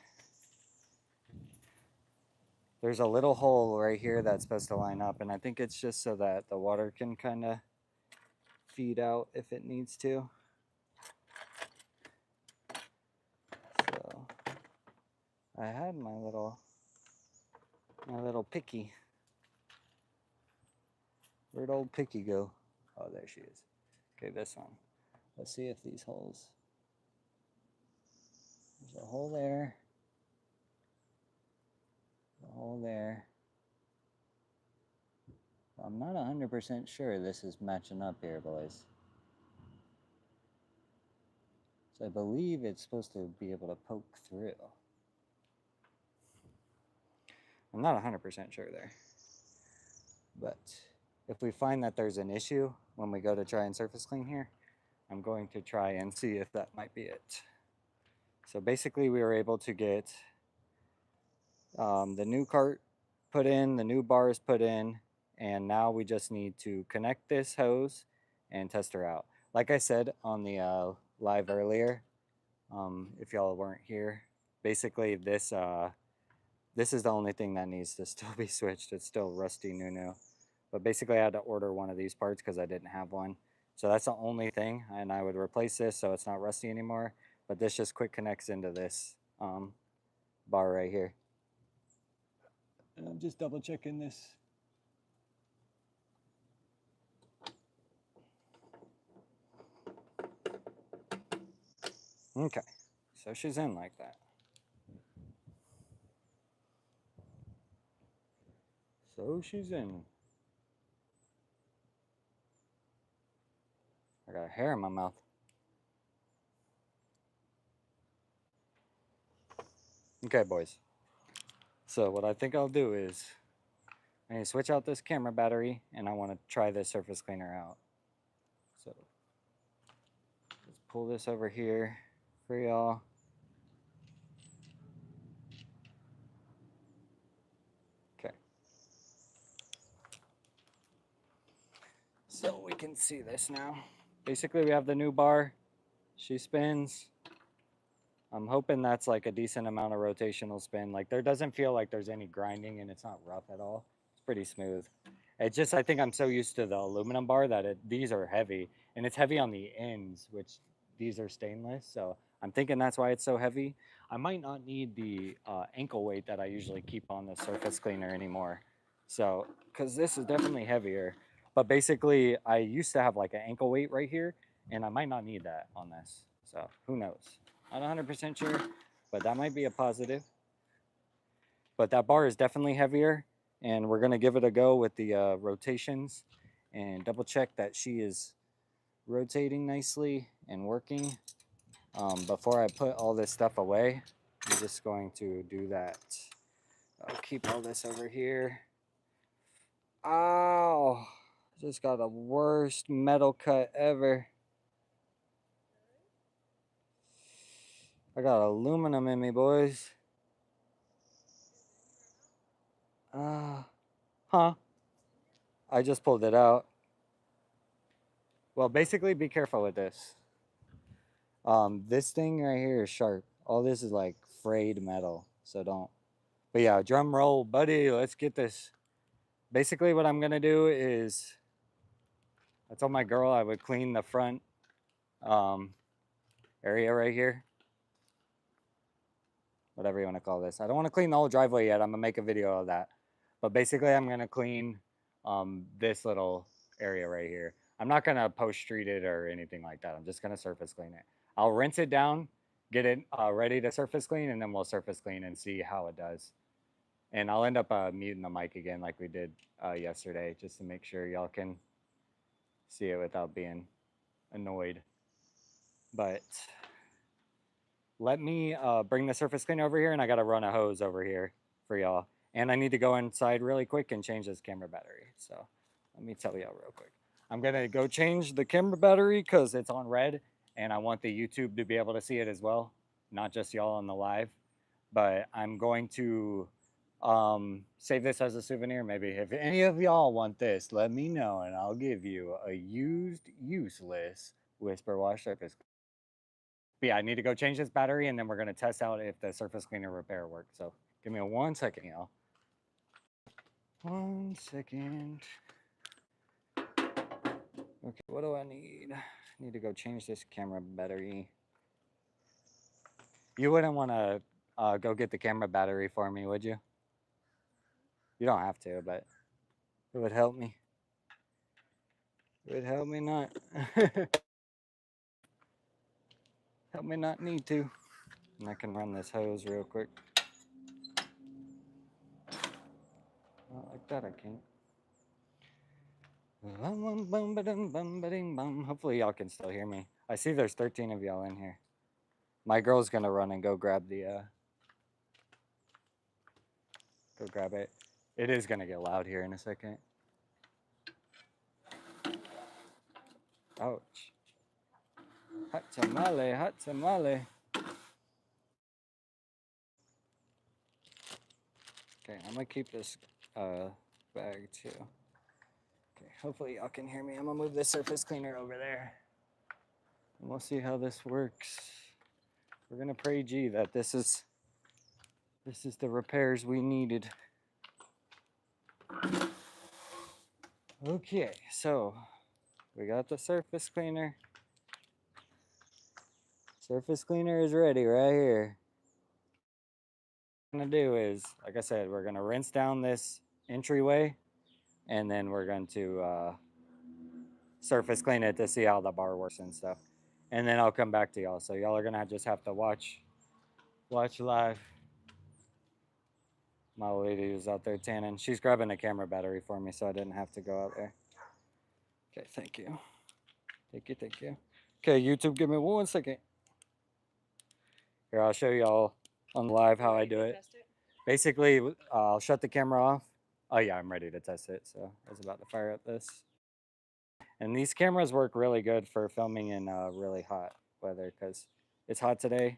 There's a little hole right here that's supposed to line up, and I think it's just so that the water can kind of feed out if it needs to. So I had my little picky. Where'd old picky go? Oh, there she is. Okay, this one. Let's see if these holes. There's a hole there. A hole there. I'm not 100% sure this is matching up here, boys. So I believe it's supposed to be able to poke through. I'm not 100% sure there. But if we find that there's an issue when we go to try and surface clean here, I'm going to try and see if that might be it. So basically we were able to get the new cart put in, the new bars put in, and now we just need to connect this hose and test her out. Like I said on the live earlier, if y'all weren't here, basically this is the only thing that needs to still be switched. It's still rusty new. But basically I had to order one of these parts because I didn't have one. So that's the only thing, and I would replace this so it's not rusty anymore. But this just quick connects into this bar right here. And I'm just double checking this. Okay, so she's in like that. So she's in. I got hair in my mouth. Okay, boys. So what I think I'll do is I need to switch out this camera battery, and I want to try this surface cleaner out. So let's pull this over here for y'all. Okay. So we can see this now. Basically, we have the new bar. She spins. I'm hoping that's like a decent amount of rotational spin. Like there doesn't feel like there's any grinding, and it's not rough at all. It's pretty smooth. It just, I think I'm so used to the aluminum bar that these are heavy, and it's heavy on the ends, which these are stainless. So I'm thinking that's why it's so heavy. I might not need the ankle weight that I usually keep on the surface cleaner anymore. So, because this is definitely heavier. But basically, I used to have like an ankle weight right here, and I might not need that on this. So who knows? Not 100% sure, but that might be a positive. But that bar is definitely heavier, and we're gonna give it a go with the rotations and double check that she is rotating nicely and working. Before I put all this stuff away, I'm just going to do that. I'll keep all this over here. Ow! Just got the worst metal cut ever. I got aluminum in me, boys. Huh? I just pulled it out. Well, basically, be careful with this. This thing right here is sharp. All this is like frayed metal, so don't. But yeah, drum roll, buddy. Let's get this. Basically, what I'm gonna do is, I told my girl I would clean the front area right here, whatever you want to call this. I don't want to clean the whole driveway yet. I'm gonna make a video of that. But basically, I'm gonna clean this little area right here. I'm not gonna post street it or anything like that. I'm just gonna surface clean it. I'll rinse it down, get it ready to surface clean, and then we'll surface clean and see how it does. And I'll end up muting the mic again like we did yesterday, just to make sure y'all can see it without being annoyed. But let me bring the surface cleaner over here, and I gotta run a hose over here for y'all. And I need to go inside really quick and change this camera battery. So let me tell y'all real quick. I'm gonna go change the camera battery because it's on red, and I want the YouTube to be able to see it as well, not just y'all on the live. But I'm going to save this as a souvenir. Maybe if any of y'all want this, let me know, and I'll give you a used, useless Whisper Wash surface. But yeah, I need to go change this battery, and then we're gonna test out if the surface cleaner repair works. So give me 1 second, y'all. 1 second. Okay, what do I need? I need to go change this camera battery. You wouldn't want to go get the camera battery for me, would you? You don't have to, but it would help me. It would help me not. Help me not need to. And I can run this hose real quick. Not like that, I can't. Hopefully y'all can still hear me. I see there's 13 of y'all in here. My girl's gonna run and go grab the go grab it. It is gonna get loud here in a second. Ouch. Hot tamale, hot tamale. Okay, I'm gonna keep this bag too. Okay, hopefully y'all can hear me. I'm gonna move this surface cleaner over there. And we'll see how this works. We're gonna pray G that this is This is the repairs we needed. Okay, so we got the surface cleaner. Surface cleaner is ready right here. What we're gonna do is, like I said, we're gonna rinse down this entryway, and then we're going to surface clean it to see how the bar works and stuff. And then I'll come back to y'all. So y'all are gonna just have to watch live. My lady is out there tanning. She's grabbing a camera battery for me, so I didn't have to go out there. Okay, thank you. Thank you. Okay, YouTube, give me 1 second. Here, I'll show y'all on live how I do it. Basically, I'll shut the camera off. Oh yeah, I'm ready to test it. So I was about to fire up this. And these cameras work really good for filming in really hot weather because it's hot today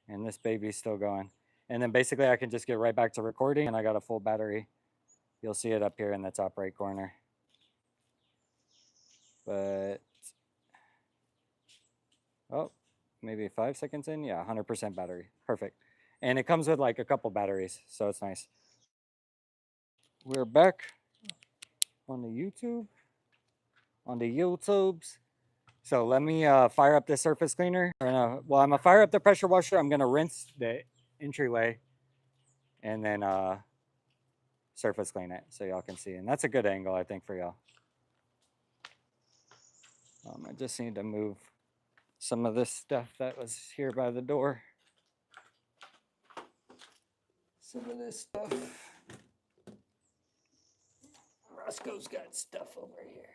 and this baby's still going. And then basically I can just get right back to recording and I got a full battery. You'll see it up here in the top right corner. But, oh, maybe 5 seconds in. Yeah, 100% battery. Perfect. And it comes with like a couple batteries, so it's nice. We're back on the YouTube. On the YouTubes. So let me fire up the surface cleaner. Well, I'm gonna fire up the pressure washer. I'm gonna rinse the entryway and then surface clean it so y'all can see. And that's a good angle, I think, for y'all. I just need to move some of this stuff that was here by the door. Some of this stuff. Roscoe's got stuff over here.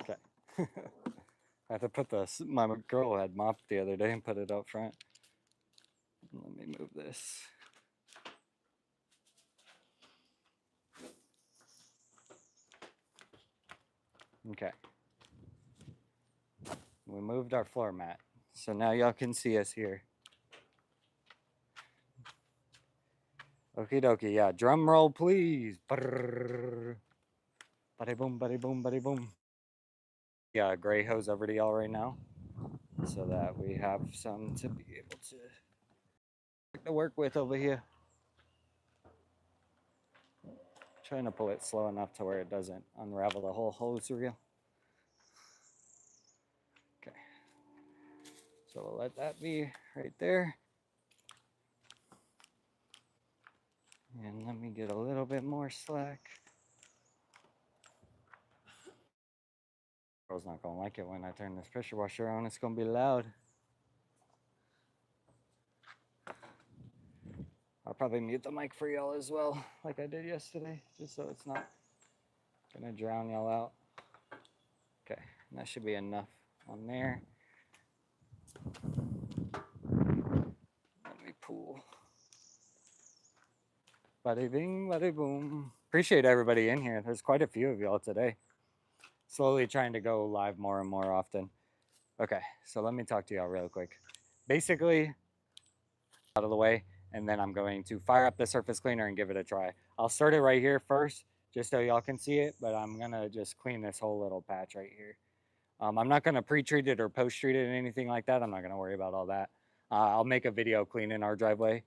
Okay. I have to put this, my girl had mopped the other day and put it out front. Let me move this. Okay. We moved our floor mat. So now y'all can see us here. Okie dokie, yeah. Drum roll, please. Buddy boom, buddy boom, buddy boom. Yeah, gray hose over to y'all right now so that we have some to be able to work with over here. Trying to pull it slow enough to where it doesn't unravel the whole hose reel. Okay. So we'll let that be right there. And let me get a little bit more slack. Girl's not gonna like it when I turn this pressure washer on. It's gonna be loud. I'll probably mute the mic for y'all as well, like I did yesterday, just so it's not gonna drown y'all out. Okay, and that should be enough on there. Let me pull. Bada bing, bada boom. Appreciate everybody in here. There's quite a few of y'all today. Slowly trying to go live more and more often. Okay, so let me talk to y'all real quick. Basically, out of the way, and then I'm going to fire up the surface cleaner and give it a try. I'll start it right here first, just so y'all can see it, but I'm gonna just clean this whole little patch right here. I'm not gonna pre-treat it or post-treat it or anything like that. I'm not gonna worry about all that. I'll make a video cleaning our driveway,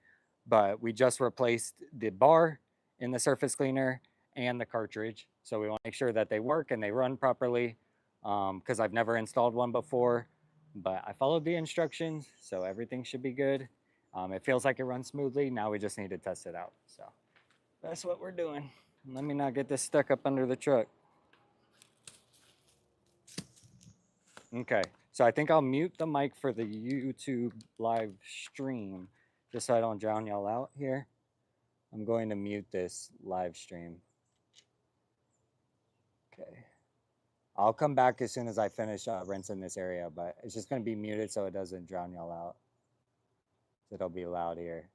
but we just replaced the bar in the surface cleaner and the cartridge. So we wanna make sure that they work and they run properly, because I've never installed one before, but I followed the instructions, so everything should be good. It feels like it runs smoothly. Now we just need to test it out. So that's what we're doing. Let me not get this stuck up under the truck. Okay, so I think I'll mute the mic for the YouTube live stream, just so I don't drown y'all out here. I'm going to mute this live stream. Okay. I'll come back as soon as I finish rinsing this area, but it's just going to be muted so it doesn't drown y'all out. It'll be loud here.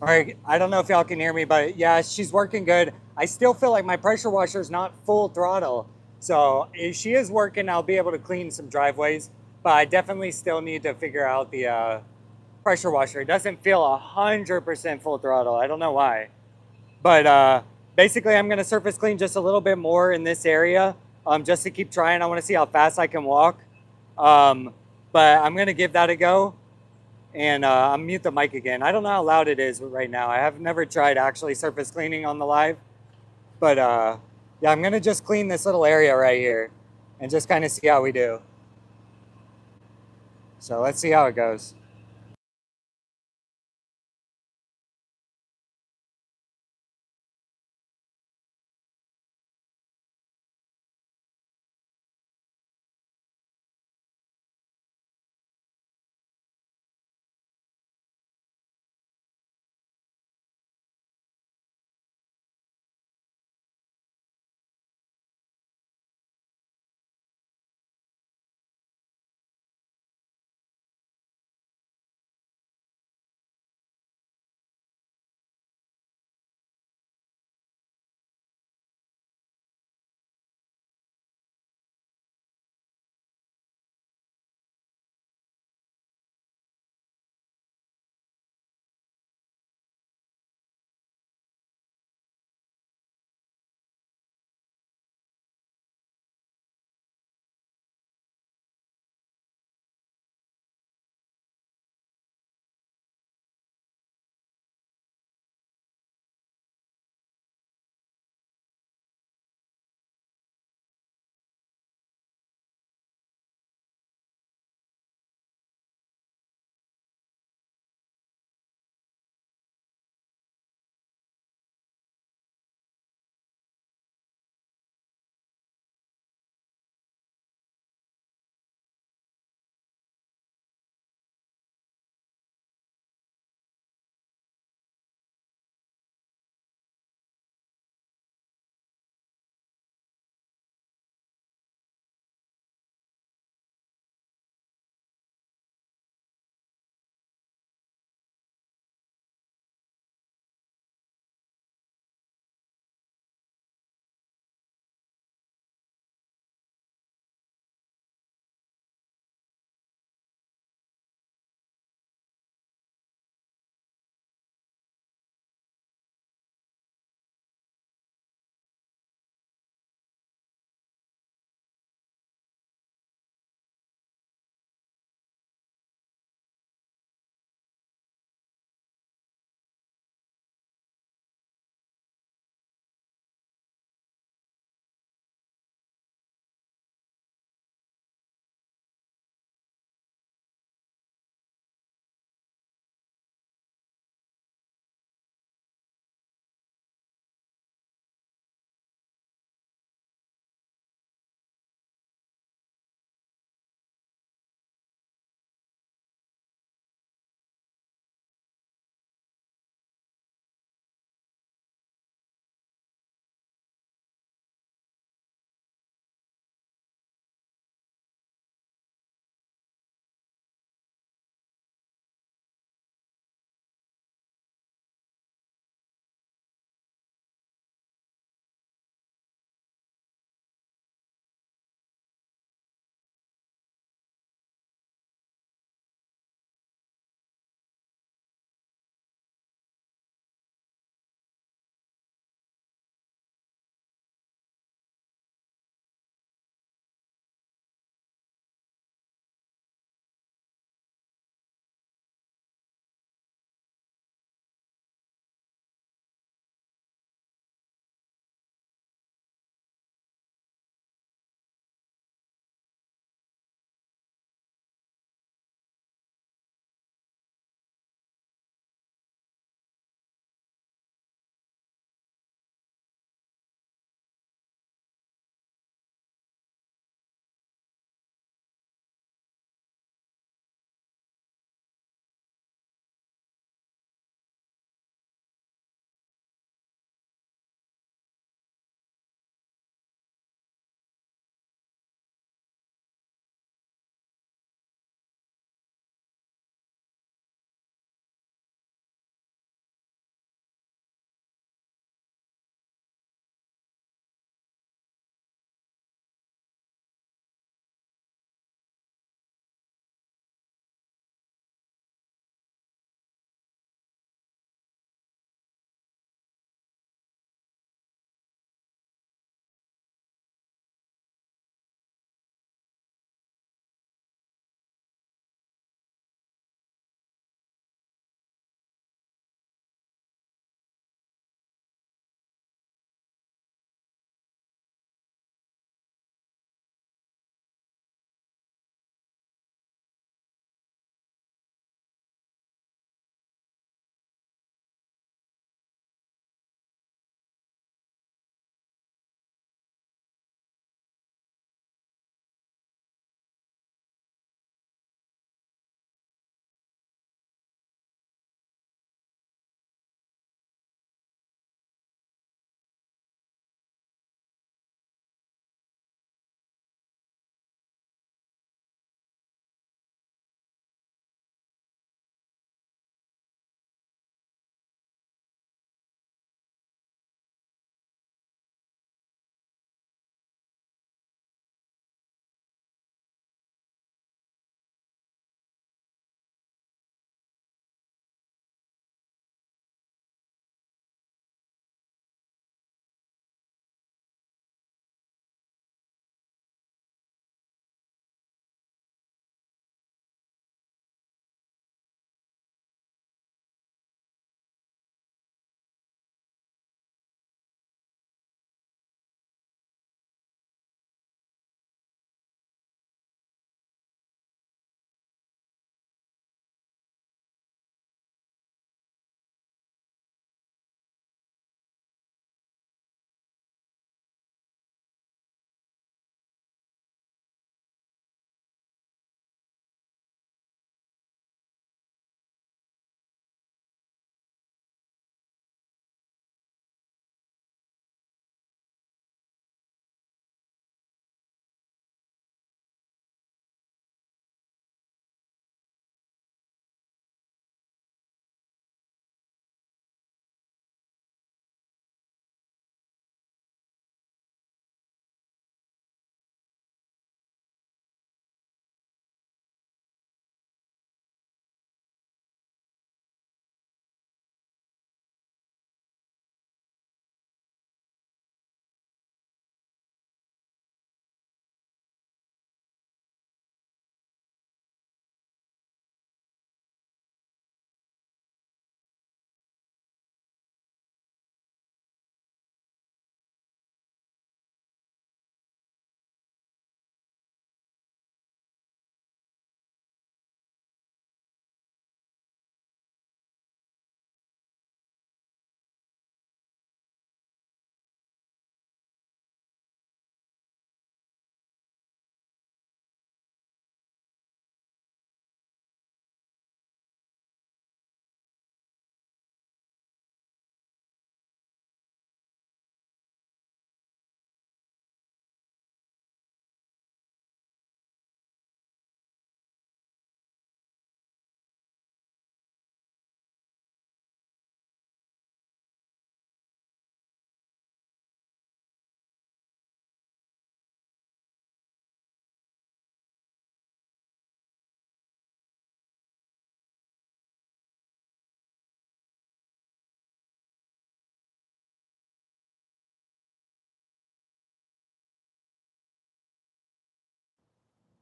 All right, I don't know if y'all can hear me, but yeah, she's working good. I still feel like my pressure washer is not full throttle. So if she is working, I'll be able to clean some driveways, but I definitely still need to figure out the pressure washer. It doesn't feel 100% full throttle. I don't know why. But basically, I'm going to surface clean just a little bit more in this area just to keep trying. I want to see how fast I can walk. Um, but I'm going to give that a go. And I'll mute the mic again. I don't know how loud it is right now. I have never tried actually surface cleaning on the live. But yeah, I'm going to just clean this little area right here and just kind of see how we do. So let's see how it goes.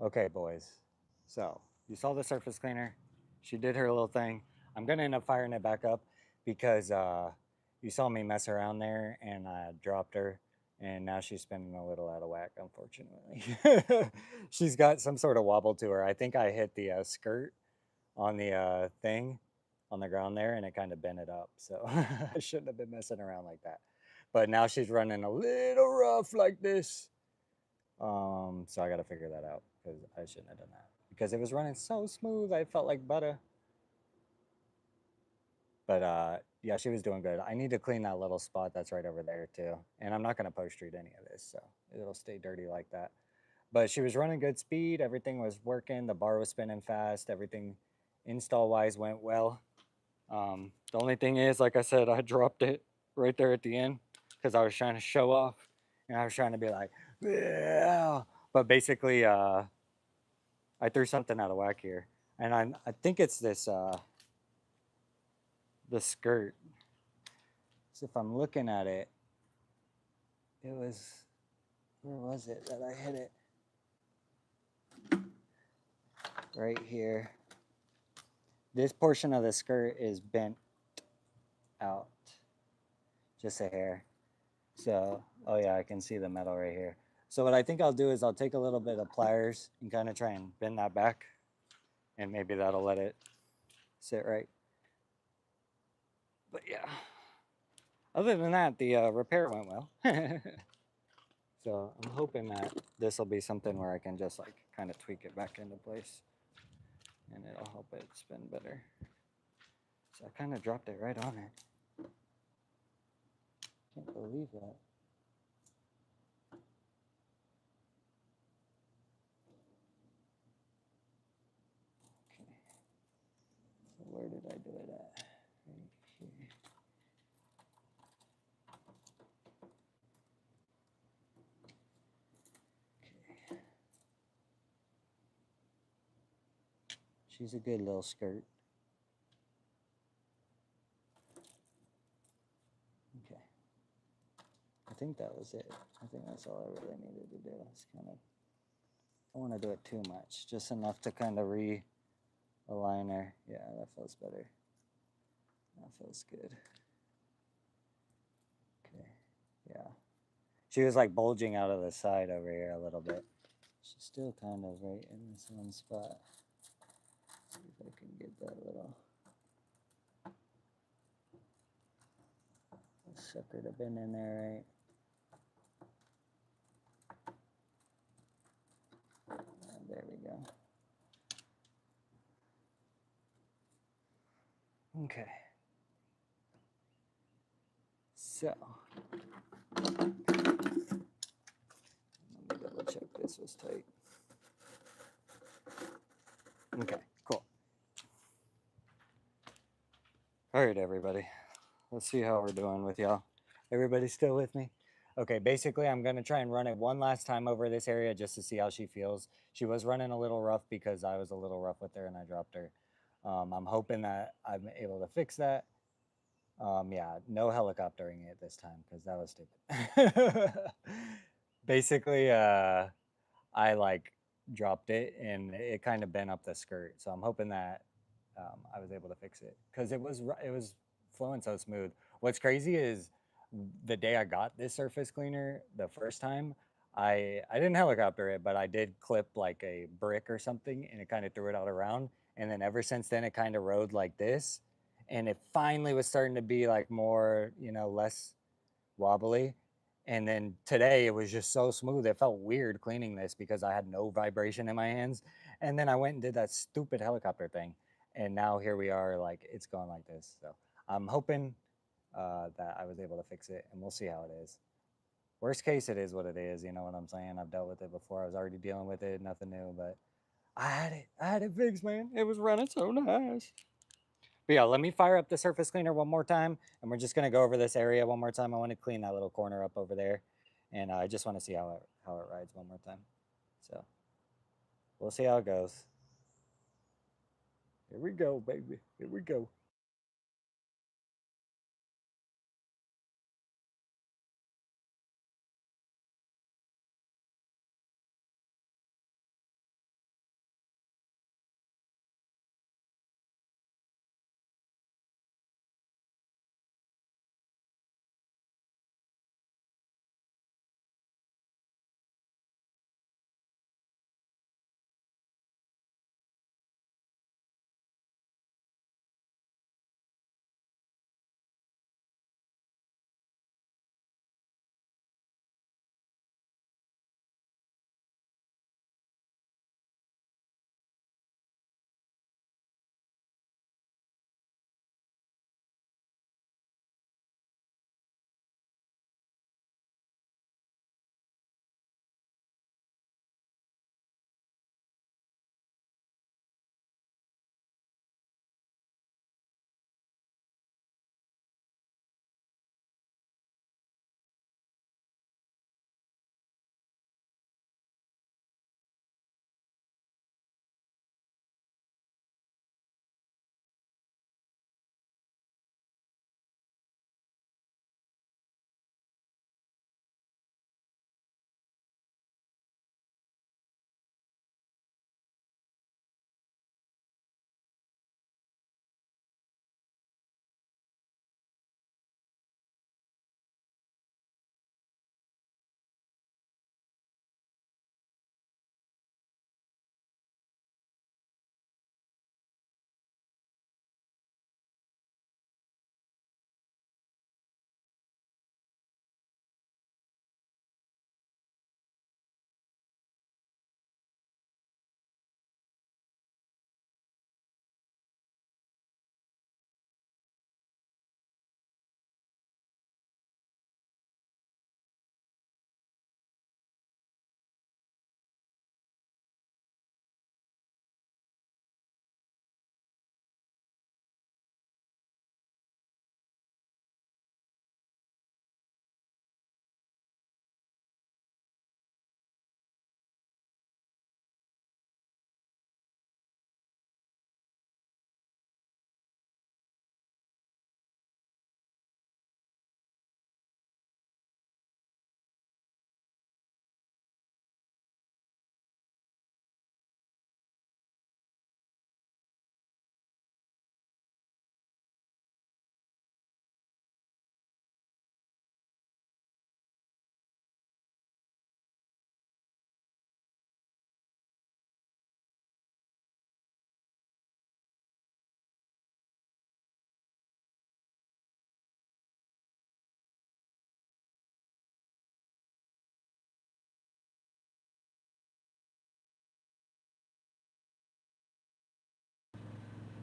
Okay, boys. So you saw the surface cleaner. She did her little thing. I'm gonna end up firing it back up because you saw me mess around there and I dropped her, and now she's spinning a little out of whack, unfortunately. She's got some sort of wobble to her. I think I hit the skirt on the thing on the ground there, and it kind of bent it up. So I shouldn't have been messing around like that. But now she's running a little rough like this. So I got to figure that out because I shouldn't have done that because it was running so smooth. I felt like butter. But yeah, she was doing good. I need to clean that little spot that's right over there too. And I'm not going to post treat any of this, so it'll stay dirty like that. But she was running good speed. Everything was working. The bar was spinning fast. Everything install wise went well. The only thing is, like I said, I dropped it right there at the end because I was trying to show off and I was trying to be like, yeah. But basically, I threw something out of whack here, and I think it's this the skirt. So if I'm looking at it, it was, where was it that I hit it? Right here. This portion of the skirt is bent out, just a hair. So, oh yeah, I can see the metal right here. So what I think I'll do is I'll take a little bit of pliers and kind of try and bend that back, and maybe that'll let it sit right. But yeah, other than that, the repair went well. So I'm hoping that this will be something where I can just like kind of tweak it back into place, and it'll help it spin better. So I kind of dropped it right on it. Can't believe that. Okay. So where did I do it at? Right here. Okay. She's a good little skirt. Okay. I think that was it. I think that's all I really needed to do. It's kind of, I don't want to do it too much, just enough to kind of realign her. Yeah, that feels better. That feels good. Okay, yeah. She was like bulging out of the side over here a little bit. She's still kind of right in this one spot. See if I can get that little sucker to bend in there right. There we go. Okay. So, let me double check this was tight. Okay, cool. All right, everybody. Let's see how we're doing with y'all. Everybody still with me? Okay, basically, I'm going to try and run it one last time over this area just to see how she feels. She was running a little rough because I was a little rough with her and I dropped her. I'm hoping that I'm able to fix that. Yeah, no helicoptering it this time because that was stupid. Basically, I like dropped it and it kind of bent up the skirt. So I'm hoping that I was able to fix it because it was flowing so smooth. What's crazy is the day I got this surface cleaner the first time, I didn't helicopter it, but I did clip like a brick or something, and it kind of threw it out around. And then ever since then, it kind of rode like this, and it finally was starting to be like more, less wobbly. And then today it was just so smooth. It felt weird cleaning this because I had no vibration in my hands. And then I went and did that stupid helicopter thing. And now here we are, like it's going like this. So I'm hoping that I was able to fix it, and we'll see how it is. Worst case, it is what it is. You know what I'm saying? I've dealt with it before. I was already dealing with it, nothing new, but I had it fixed, man. It was running so nice. But yeah, let me fire up the surface cleaner one more time, and we're just gonna go over this area one more time. I want to clean that little corner up over there, and I just want to see how it rides one more time. So we'll see how it goes. Here we go, baby. Here we go.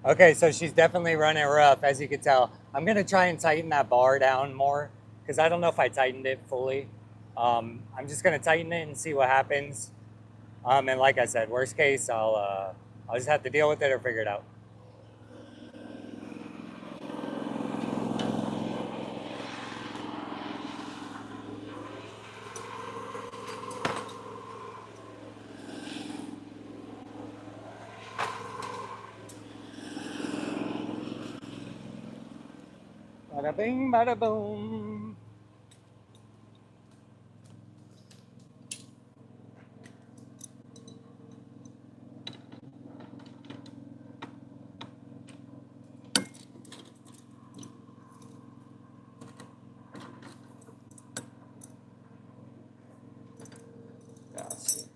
Okay, so she's definitely running rough, as you can tell. I'm gonna try and tighten that bar down more because I don't know if I tightened it fully. I'm just gonna tighten it and see what happens. And like I said, worst case, I'll just have to deal with it or figure it out. Bada bing, bada boom. Yeah, let's see.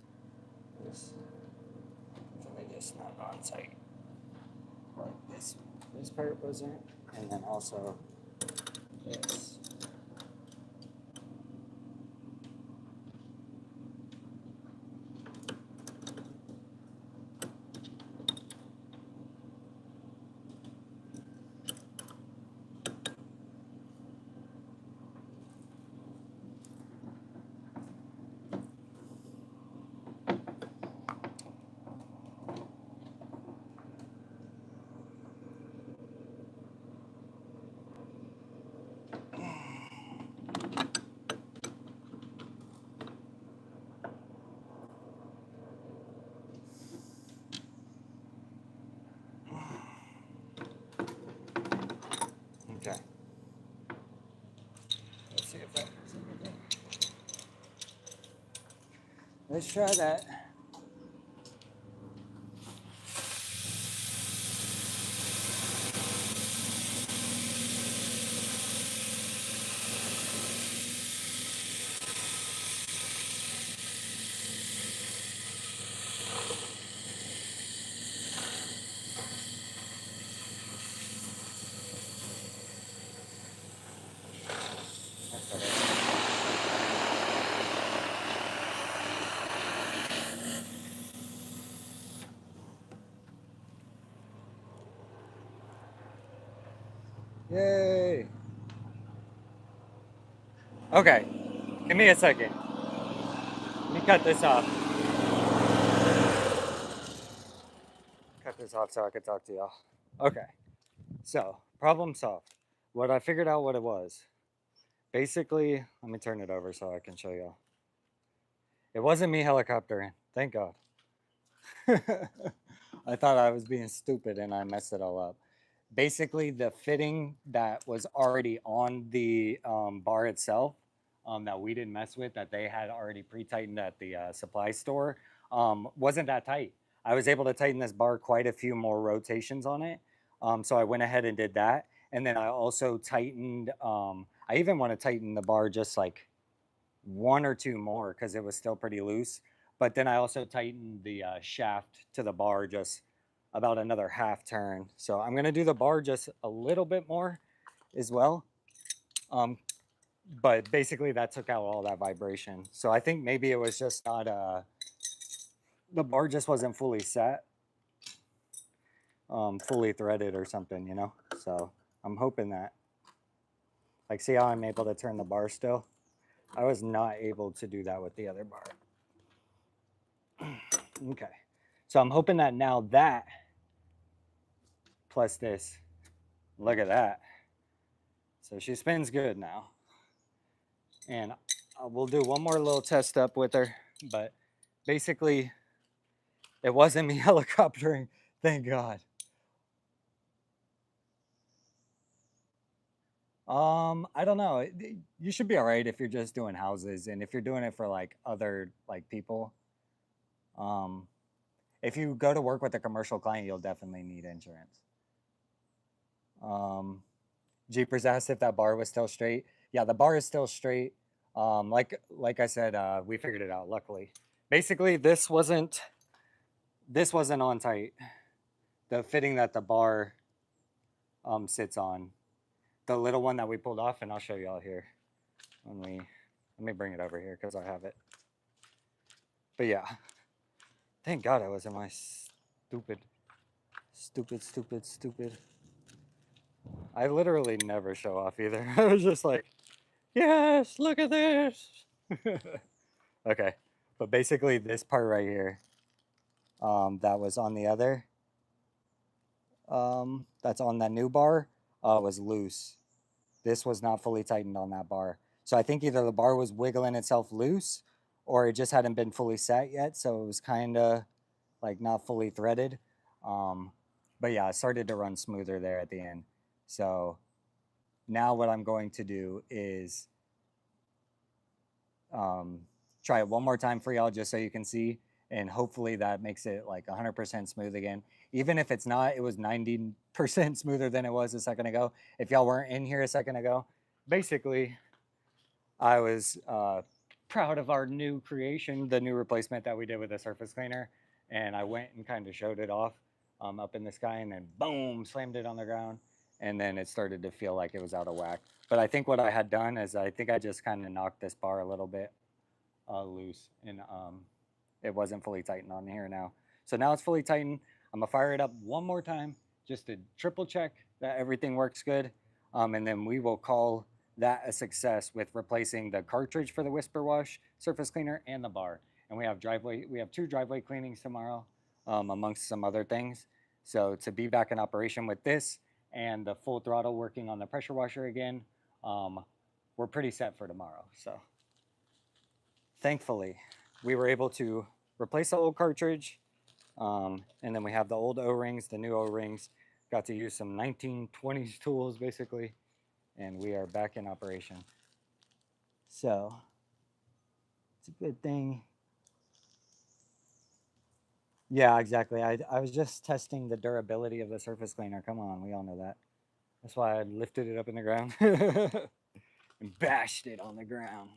This really just not on tight. Like this part wasn't, and then also this. Okay. Let's see if that does anything. Let's try that. That's better. Yay. Okay. Give me a second. Let me cut this off. Cut this off so I can talk to y'all. Okay. So, problem solved. What I figured out what it was. Basically, let me turn it over so I can show y'all. It wasn't me helicoptering. Thank God. I thought I was being stupid and I messed it all up. Basically, the fitting that was already on the bar itself that we didn't mess with, that they had already pre-tightened at the supply store, wasn't that tight. I was able to tighten this bar quite a few more rotations on it. So I went ahead and did that. And then I also tightened, I even want to tighten the bar just like one or two more because it was still pretty loose. But then I also tightened the shaft to the bar just about another half turn. So I'm gonna do the bar just a little bit more as well. Um, but basically that took out all that vibration. So I think maybe it was just not, the bar just wasn't fully set, fully threaded or something, you know? So I'm hoping that, like, see how I'm able to turn the bar still? I was not able to do that with the other bar. Okay. So I'm hoping that now that plus this, look at that. So she spins good now. And we'll do one more little test up with her. But basically, it wasn't me helicoptering. Thank God. I don't know. You should be all right if you're just doing houses and if you're doing it for like other like people. Um, if you go to work with a commercial client, you'll definitely need insurance. Jeepers asked if that bar was still straight. Yeah, the bar is still straight. Like I said, we figured it out. Luckily, basically this wasn't on tight. The fitting that the bar sits on, the little one that we pulled off, and I'll show y'all here. Let me bring it over here because I have it. But yeah, thank God I was in my Stupid, stupid, stupid. I literally never show off either. I was just like, yes, look at this. Okay, but basically this part right here, that was on the other, that's on that new bar, was loose. This was not fully tightened on that bar. So I think either the bar was wiggling itself loose or it just hadn't been fully set yet. So it was kind of like not fully threaded. Um, but yeah, it started to run smoother there at the end. So now what I'm going to do is try it one more time for y'all just so you can see. And hopefully that makes it like 100% smooth again. Even if it's not, it was 90% smoother than it was a second ago. If y'all weren't in here a second ago, basically I was proud of our new creation, the new replacement that we did with the surface cleaner. And I went and kind of showed it off up in the sky and then boom, slammed it on the ground. And then it started to feel like it was out of whack. But I think what I had done is I think I just kind of knocked this bar a little bit loose and it wasn't fully tightened on here now. So now it's fully tightened. I'm gonna fire it up one more time just to triple check that everything works good. And then we will call that a success with replacing the cartridge for the Whisper Wash surface cleaner and the bar. And we have two driveway cleanings tomorrow, amongst some other things. So to be back in operation with this and the full throttle working on the pressure washer again, we're pretty set for tomorrow. So thankfully, we were able to replace the old cartridge, and then we have the old O-rings, the new O-rings. Got to use some 1920s tools basically, and we are back in operation. So it's a good thing. Yeah, exactly. I was just testing the durability of the surface cleaner. Come on, we all know that. That's why I lifted it up in the ground and bashed it on the ground.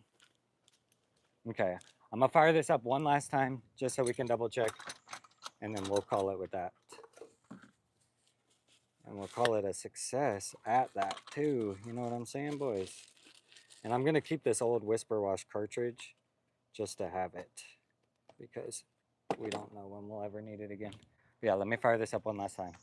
Okay, I'm gonna fire this up one last time just so we can double check, and then we'll call it with that. And we'll call it a success at that too. You know what I'm saying, boys? And I'm gonna keep this old Whisper Wash cartridge just to have it because we don't know when we'll ever need it again. But yeah, let me fire this up one last time.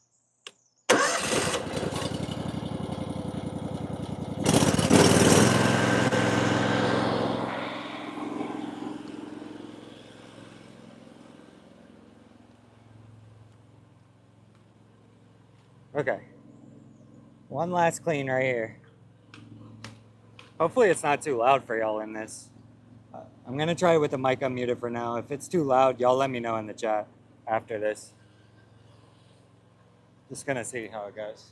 Okay, one last clean right here. Hopefully it's not too loud for y'all in this. I'm gonna try it with the mic unmuted for now. If it's too loud, y'all let me know in the chat after this. Just gonna see how it goes.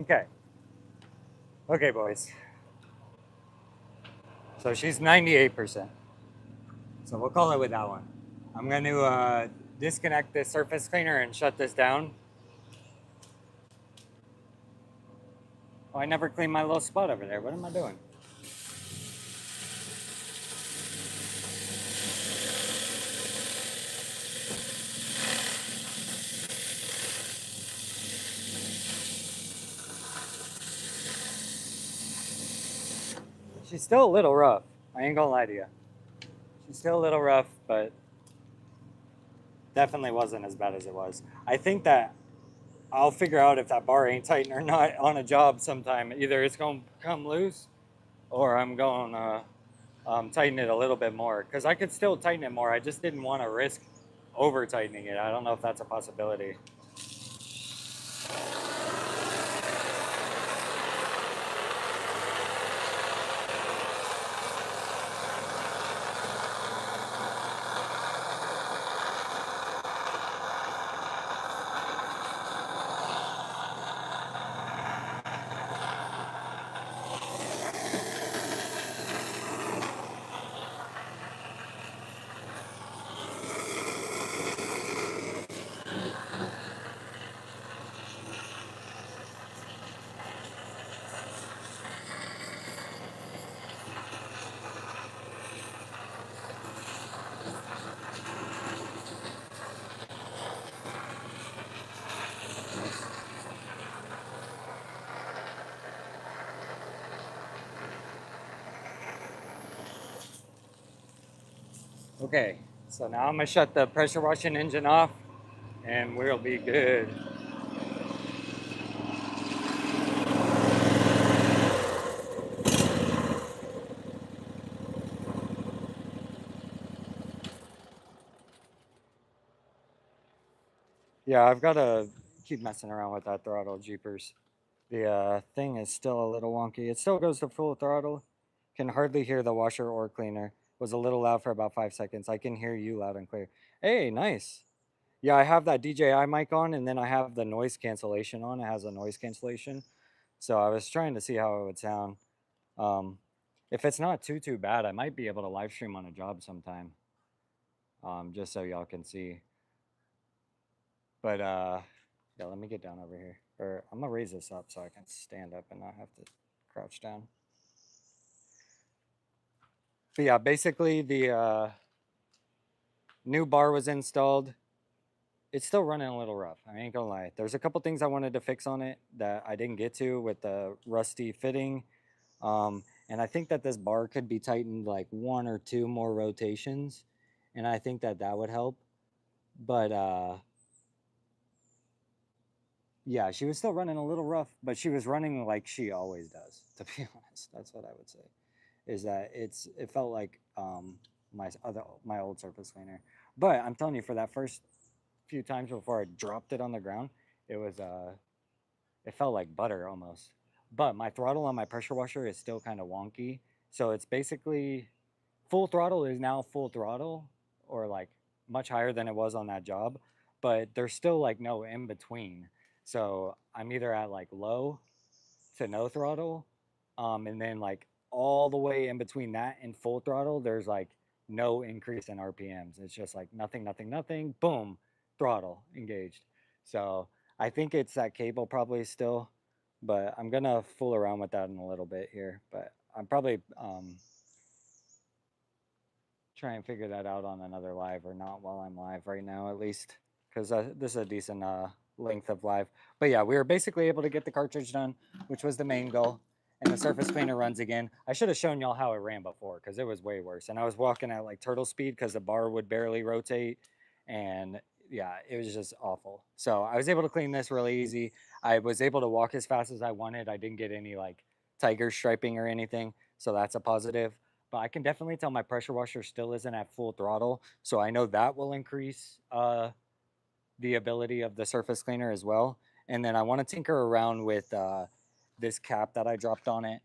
Okay. Okay, boys. So she's 98%. So we'll call it with that one. I'm going to disconnect this surface cleaner and shut this down. Oh, I never cleaned my little spot over there. What am I doing? She's still a little rough. I ain't gonna lie to you. She's still a little rough, but definitely wasn't as bad as it was. I think that I'll figure out if that bar ain't tightened or not on a job sometime. Either it's gonna come loose or I'm going tighten it a little bit more because I could still tighten it more. I just didn't want to risk over tightening it. I don't know if that's a possibility. Okay, so now I'm gonna shut the pressure washing engine off and we'll be good. Yeah, I've got to keep messing around with that throttle, jeepers. The thing is still a little wonky. It still goes to full throttle. Can hardly hear the washer or cleaner. Was a little loud for about 5 seconds. I can hear you loud and clear. Hey, nice. Yeah, I have that DJI mic on, and then I have the noise cancellation on. It has a noise cancellation. So I was trying to see how it would sound. Um, if it's not too bad, I might be able to live stream on a job sometime, just so y'all can see. But yeah, let me get down over here. Or I'm gonna raise this up so I can stand up and not have to crouch down. But yeah, basically the new bar was installed. It's still running a little rough. I ain't gonna lie. There's a couple things I wanted to fix on it that I didn't get to with the rusty fitting. And I think that this bar could be tightened like 1 or 2 more rotations. And I think that that would help. But yeah, she was still running a little rough, but she was running like she always does, to be honest. That's what I would say. Is that it felt like my old surface cleaner. But I'm telling you, for that first few times before I dropped it on the ground, it was it felt like butter almost. But my throttle on my pressure washer is still kind of wonky. So it's basically full throttle is now full throttle or like much higher than it was on that job, but there's still like no in between. So I'm either at like low to no throttle, and then like all the way in between that and full throttle, there's like no increase in RPMs. It's just like nothing, nothing, nothing, boom, throttle engaged. So I think it's that cable probably still, but I'm gonna fool around with that in a little bit here. But I'm probably try and figure that out on another live or not while I'm live right now at least, because this is a decent length of live. But yeah, we were basically able to get the cartridge done, which was the main goal. And the surface cleaner runs again. I should have shown y'all how it ran before because it was way worse. And I was walking at like turtle speed because the bar would barely rotate. And yeah, it was just awful. So I was able to clean this really easy. I was able to walk as fast as I wanted. I didn't get any like tiger striping or anything. So that's a positive. But I can definitely tell my pressure washer still isn't at full throttle. So I know that will increase the ability of the surface cleaner as well. And then I want to tinker around with this cap that I dropped on it,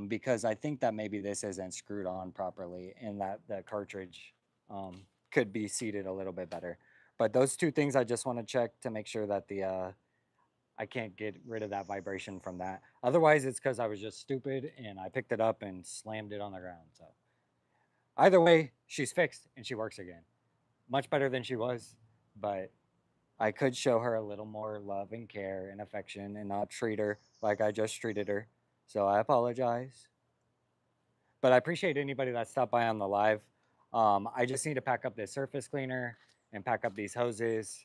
because I think that maybe this isn't screwed on properly and that the cartridge could be seated a little bit better. But those two things I just want to check to make sure that the I can't get rid of that vibration from that. Otherwise, it's because I was just stupid and I picked it up and slammed it on the ground. So either way, she's fixed and she works again. Much better than she was, but I could show her a little more love and care and affection and not treat her like I just treated her. So I apologize. But I appreciate anybody that stopped by on the live. I just need to pack up this surface cleaner and pack up these hoses,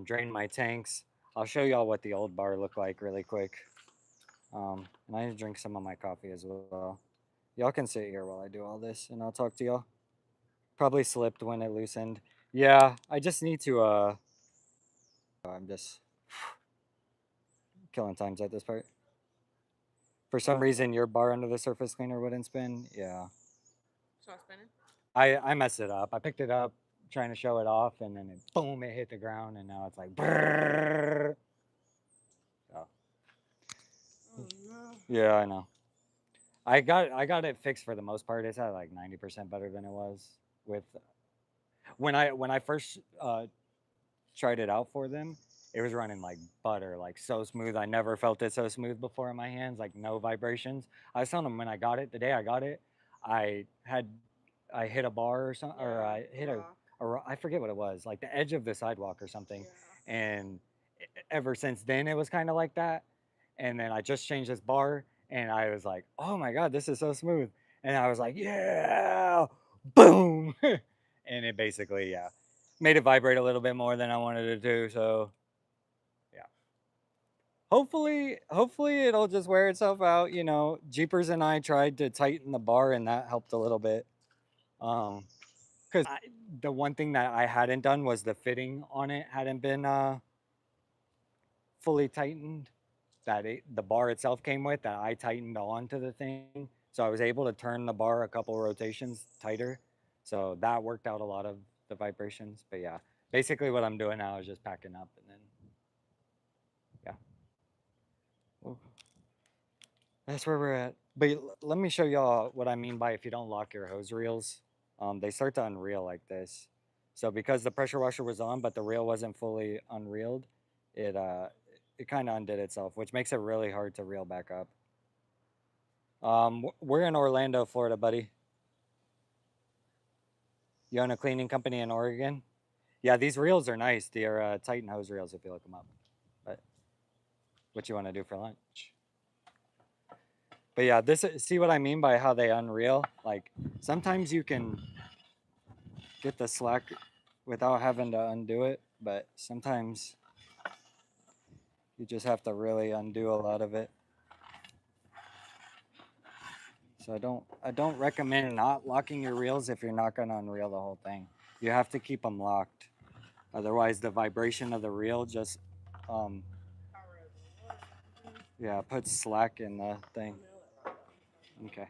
drain my tanks. I'll show y'all what the old bar looked like really quick. And I need to drink some of my coffee as well. Y'all can sit here while I do all this and I'll talk to y'all. Probably slipped when it loosened. Yeah, I just need to I'm just killing times at this part. For some reason your bar under the surface cleaner wouldn't spin. Yeah. So it's spinning. I messed it up. I picked it up trying to show it off, and then boom, it hit the ground, and now it's like brrrr. So, Oh no. yeah, I know. I got it fixed for the most part. It's at like 90% better than it was with when I first tried it out for them. It was running like butter, like so smooth. I never felt it so smooth before in my hands, like no vibrations. I was telling them when I got it, the day I got it, I had I hit a bar or something, or Yeah, I hit rock. I forget what it was, like the edge of the sidewalk or something. Yeah. And ever since then, it was kind of like that. And then I just changed this bar, and I was like, oh my god, this is so smooth. And I was like, yeah, boom, and it basically, yeah, made it vibrate a little bit more than I wanted it to. So yeah, hopefully it'll just wear itself out. You know, Jeepers and I tried to tighten the bar, and that helped a little bit. Because the one thing that I hadn't done was the fitting on it hadn't been fully tightened. The bar itself came with that I tightened onto the thing, so I was able to turn the bar a couple rotations tighter. So that worked out a lot of the vibrations. But yeah, basically what I'm doing now is just packing up, and then yeah. Well, that's where we're at. But let me show y'all what I mean by if you don't lock your hose reels, they start to unreel like this. So because the pressure washer was on, but the reel wasn't fully unreeled, it it kind of undid itself, which makes it really hard to reel back up. We're in Orlando, Florida, buddy. You own a cleaning company in Oregon? Yeah, these reels are nice. They're Titan hose reels if you look them up. But what you want to do for lunch? But yeah, see what I mean by how they unreel? Like sometimes you can get the slack without having to undo it, but sometimes you just have to really undo a lot of it. So I don't recommend not locking your reels if you're not going to unreel the whole thing. You have to keep them locked. Otherwise the vibration of the reel just yeah, puts slack in the thing. Okay.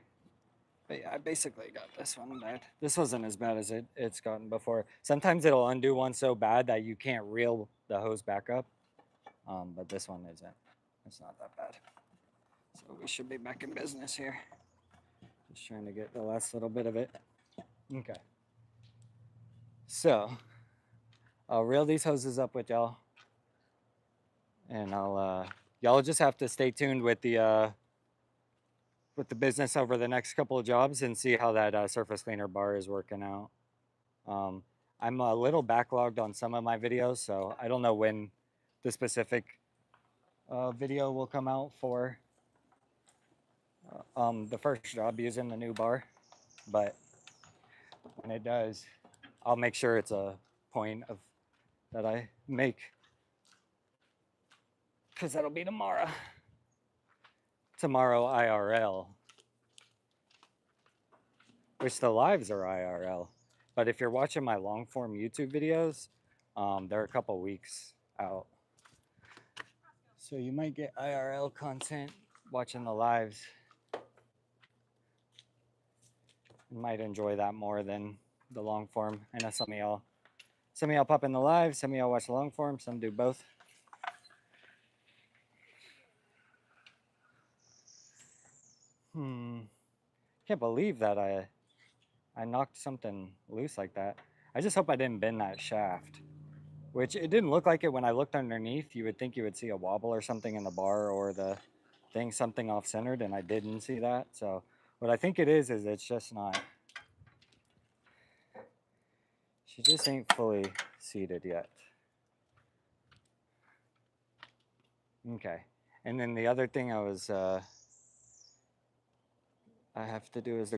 But yeah, I basically got this one bad. This wasn't as bad as it's gotten before. Sometimes it'll undo one so bad that you can't reel the hose back up. But this one isn't. It's not that bad. So we should be back in business here. Just trying to get the last little bit of it. Okay. So I'll reel these hoses up with y'all. And y'all just have to stay tuned with the business over the next couple of jobs and see how that surface cleaner bar is working out. I'm a little backlogged on some of my videos, so I don't know when the specific video will come out for the first job using the new bar. But when it does, I'll make sure it's a point of that I make, because that'll be tomorrow. Tomorrow IRL, which the lives are IRL. But if you're watching my long form YouTube videos, they're a couple weeks out. So you might get IRL content watching the lives. You might enjoy that more than the long form. I know some of y'all pop in the live, some of y'all watch the long form, some do both. Can't believe that I knocked something loose like that. I just hope I didn't bend that shaft, which it didn't look like it when I looked underneath. You would think you would see a wobble or something in the bar or the thing, something off centered, and I didn't see that. So what I think it is it's just not, she just ain't fully seated yet. Okay. And then the other thing I have to do is